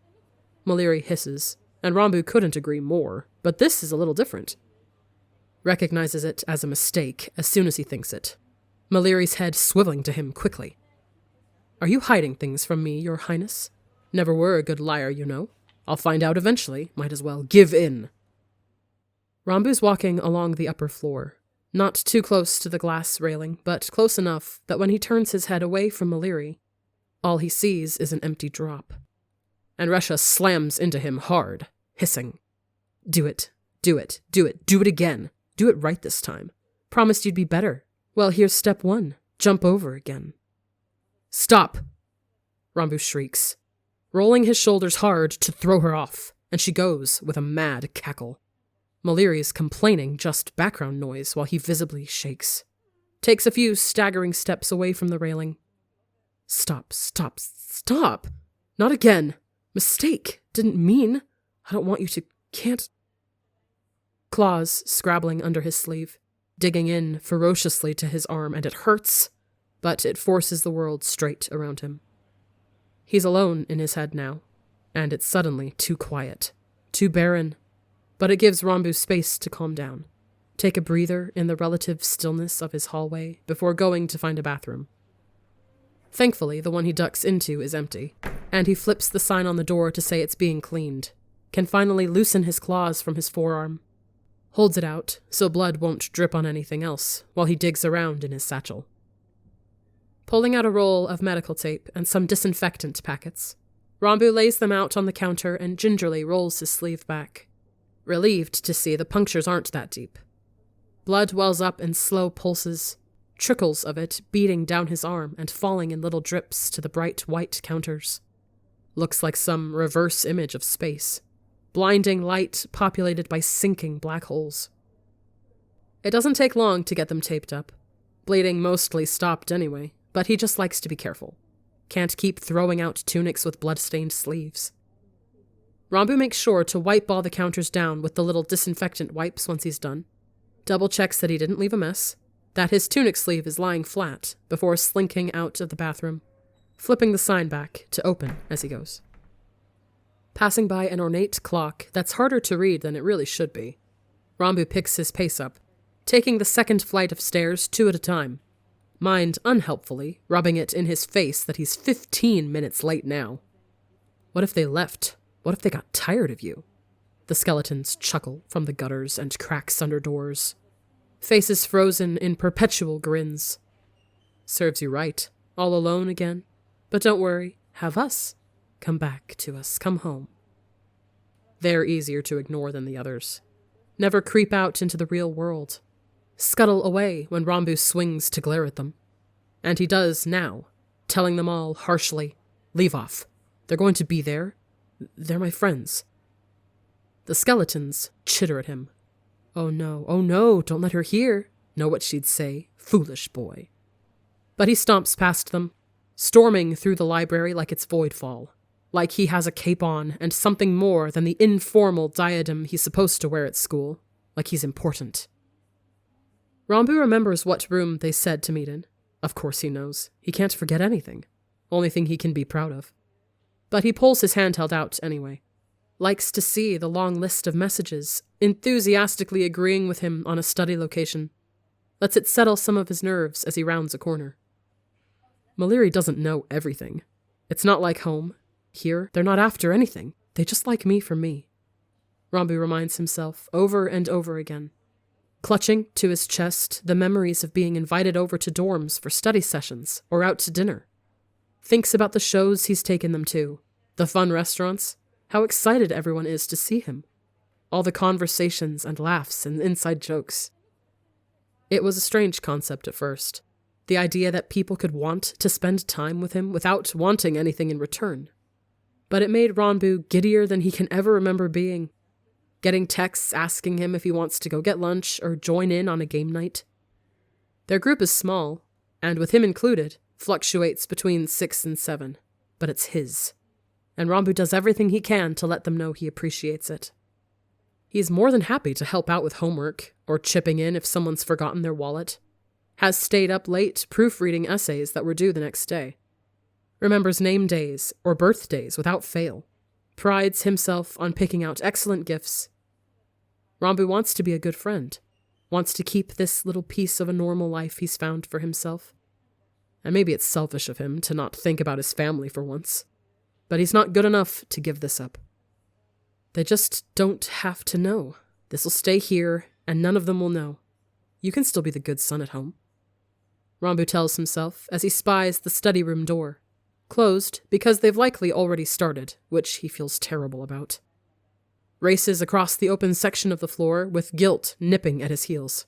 Maliri hisses, and Rambu couldn't agree more, but this is a little different. Recognizes it as a mistake as soon as he thinks it, Maliri's head swiveling to him quickly. Are you hiding things from me, Your Highness? Never were a good liar, you know. I'll find out eventually. Might as well give in. Rambu's walking along the upper floor, not too close to the glass railing, but close enough that when he turns his head away from Maliri, all he sees is an empty drop. And Resha slams into him hard, hissing. Do it. Do it. Do it. Do it again. Do it right this time. Promised you'd be better. Well, here's step 1. Jump over again. Stop! Rambu shrieks, rolling his shoulders hard to throw her off, and she goes with a mad cackle. Maliri's complaining just background noise while he visibly shakes. Takes a few staggering steps away from the railing. Stop, stop, stop! Not again! Mistake! Didn't mean! I don't want you to... Can't... Claws scrabbling under his sleeve, digging in ferociously to his arm, and it hurts, but it forces the world straight around him. He's alone in his head now, and it's suddenly too quiet, too barren, but it gives Rambu space to calm down, take a breather in the relative stillness of his hallway before going to find a bathroom. Thankfully, the one he ducks into is empty, and he flips the sign on the door to say it's being cleaned, can finally loosen his claws from his forearm, holds it out so blood won't drip on anything else while he digs around in his satchel. Pulling out a roll of medical tape and some disinfectant packets, Rambu lays them out on the counter and gingerly rolls his sleeve back, relieved to see the punctures aren't that deep. Blood wells up in slow pulses, trickles of it beating down his arm and falling in little drips to the bright white counters. Looks like some reverse image of space. Blinding light populated by sinking black holes. It doesn't take long to get them taped up. Bleeding mostly stopped anyway, but he just likes to be careful. Can't keep throwing out tunics with blood-stained sleeves. Rambu makes sure to wipe all the counters down with the little disinfectant wipes once he's done. Double checks that he didn't leave a mess, that his tunic sleeve is lying flat before slinking out of the bathroom, flipping the sign back to open as he goes. Passing by an ornate clock that's harder to read than it really should be, Rambu picks his pace up, taking the second flight of stairs 2 at a time, mind unhelpfully rubbing it in his face that he's 15 minutes late now. What if they left? What if they got tired of you? The skeletons chuckle from the gutters and cracks under doors, faces frozen in perpetual grins. Serves you right, all alone again. But don't worry, have us. Come back to us, come home. They're easier to ignore than the others. Never creep out into the real world. Scuttle away when Rambu swings to glare at them. And he does now, telling them all harshly, leave off. They're going to be there. They're my friends. The skeletons chitter at him. Oh no, don't let her hear. Know what she'd say, foolish boy. But he stomps past them, storming through the library like it's Voidfall. Like he has a cape on and something more than the informal diadem he's supposed to wear at school. Like he's important. Rambu remembers what room they said to meet in. Of course he knows. He can't forget anything. Only thing he can be proud of. But he pulls his handheld out anyway. Likes to see the long list of messages, enthusiastically agreeing with him on a study location. Lets it settle some of his nerves as he rounds a corner. Maliri doesn't know everything. It's not like home. Here, they're not after anything. They just like me for me. Rambu reminds himself over and over again, clutching to his chest the memories of being invited over to dorms for study sessions or out to dinner. Thinks about the shows he's taken them to, the fun restaurants, how excited everyone is to see him, all the conversations and laughs and inside jokes. It was a strange concept at first, the idea that people could want to spend time with him without wanting anything in return. But it made Rambu giddier than he can ever remember being, getting texts asking him if he wants to go get lunch or join in on a game night. Their group is small, and with him included, fluctuates between 6 and 7, but it's his. and Rambu does everything he can to let them know he appreciates it. He's more than happy to help out with homework, or chipping in if someone's forgotten their wallet. Has stayed up late proofreading essays that were due the next day. Remembers name days or birthdays without fail. Prides himself on picking out excellent gifts. Rambu wants to be a good friend. Wants to keep this little piece of a normal life he's found for himself. And maybe it's selfish of him to not think about his family for once. But he's not good enough to give this up. They just don't have to know. This'll stay here, and none of them will know. You can still be the good son at home. Rambu tells himself as he spies the study room door. Closed because they've likely already started, which he feels terrible about. Races across the open section of the floor with guilt nipping at his heels.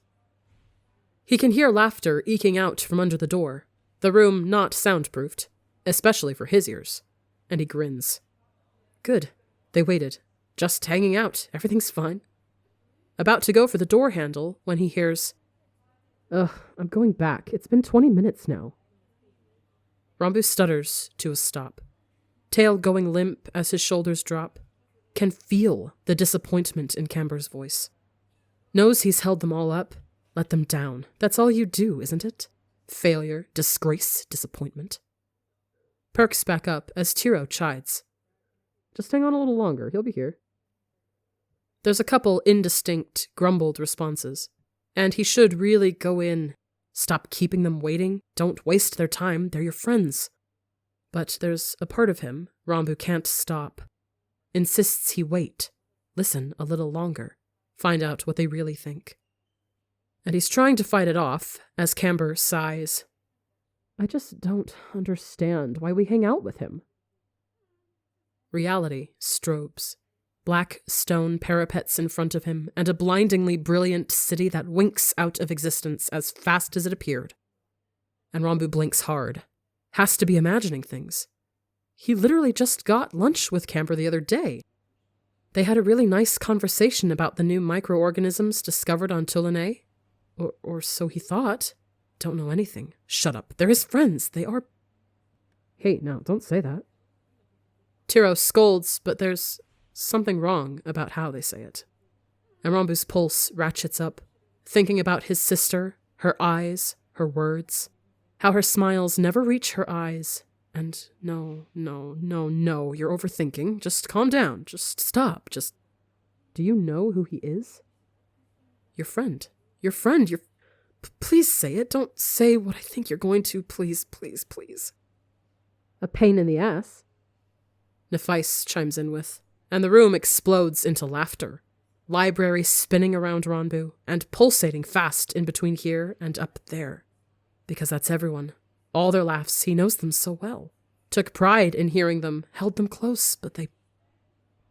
He can hear laughter eking out from under the door, the room not soundproofed, especially for his ears, and he grins. Good. They waited. Just hanging out. Everything's fine. About to go for the door handle when he hears, "Ugh, I'm going back. It's been 20 minutes now." Rambu stutters to a stop, tail going limp as his shoulders drop. Can feel the disappointment in Camber's voice. Knows he's held them all up, let them down. That's all you do, isn't it? Failure, disgrace, disappointment. Perks back up as Tiro chides. Just hang on a little longer, he'll be here. There's a couple indistinct, grumbled responses, and he should really go in. Stop keeping them waiting. Don't waste their time. They're your friends. But there's a part of him Rambu can't stop. Insists he wait. Listen a little longer. Find out what they really think. And he's trying to fight it off as Camber sighs. I just don't understand why we hang out with him. Reality strobes. Black stone parapets in front of him, and a blindingly brilliant city that winks out of existence as fast as it appeared. And Rambu blinks hard. Has to be imagining things. He literally just got lunch with Camber the other day. They had a really nice conversation about the new microorganisms discovered on Tulane. Or so he thought. Don't know anything. Shut up. They're his friends. They are... Hey, no, don't say that. Tiro scolds, but there's something wrong about how they say it. And Rambu's pulse ratchets up, thinking about his sister, her eyes, her words, how her smiles never reach her eyes, and no, you're overthinking. Just calm down. Just stop. Just... Do you know who he is? Your friend. Your friend. Please say it. Don't say what I think you're going to. Please, please, please. A pain in the ass. Nephice chimes in with, and the room explodes into laughter. Library spinning around Rambu, and pulsating fast in between here and up there. Because that's everyone. All their laughs, he knows them so well. Took pride in hearing them, held them close, but they...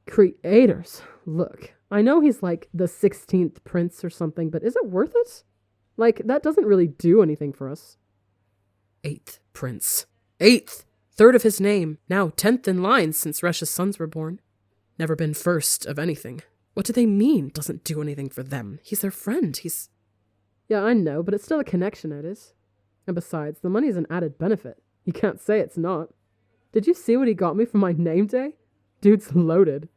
Creators, look, I know he's like the 16th prince or something, but is it worth it? Like, that doesn't really do anything for us. 8th prince. 8th! Third of his name, now 10th in line since Resh's sons were born. Never been first of anything. What do they mean, doesn't do anything for them? He's their friend, he's... Yeah, I know, but it's still a connection, it is. And besides, the money's an added benefit. You can't say it's not. Did you see what he got me for my name day? Dude's loaded.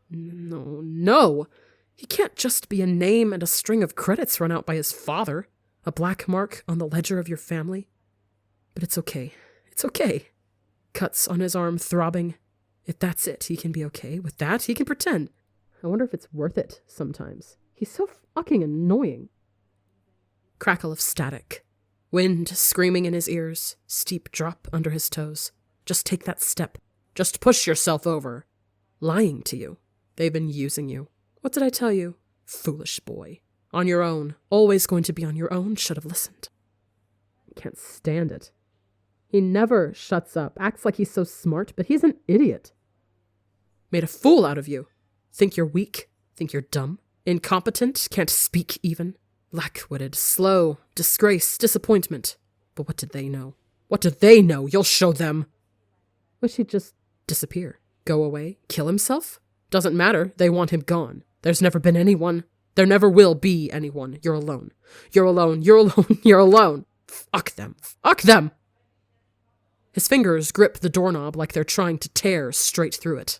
No. He can't just be a name and a string of credits run out by his father. A black mark on the ledger of your family. But it's okay. It's okay. Cuts on his arm throbbing. If that's it, he can be okay. With that, he can pretend. I wonder if it's worth it sometimes. He's so fucking annoying. Crackle of static. Wind screaming in his ears. Steep drop under his toes. Just take that step. Just push yourself over. Lying to you. They've been using you. What did I tell you? Foolish boy. On your own. Always going to be on your own. Should have listened. I can't stand it. He never shuts up, acts like he's so smart, but he's an idiot. Made a fool out of you. Think you're weak? Think you're dumb? Incompetent? Can't speak even? Black-witted, slow, disgrace, disappointment. But what did they know? What do they know? You'll show them. Wish he'd just disappear. Go away? Kill himself? Doesn't matter. They want him gone. There's never been anyone. There never will be anyone. You're alone. You're alone. You're alone. You're alone. Fuck them. Fuck them. His fingers grip the doorknob like they're trying to tear straight through it.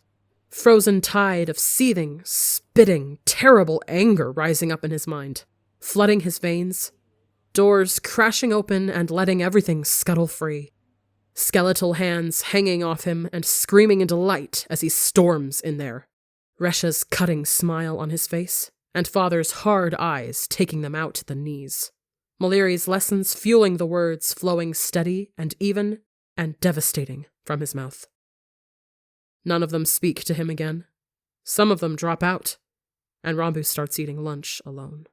Frozen tide of seething, spitting, terrible anger rising up in his mind, flooding his veins. Doors crashing open and letting everything scuttle free. Skeletal hands hanging off him and screaming in delight as he storms in there. Resha's cutting smile on his face, and Father's hard eyes taking them out to the knees. Maliri's lessons fueling the words flowing steady and even and devastating from his mouth. None of them speak to him again. Some of them drop out, and Rambu starts eating lunch alone.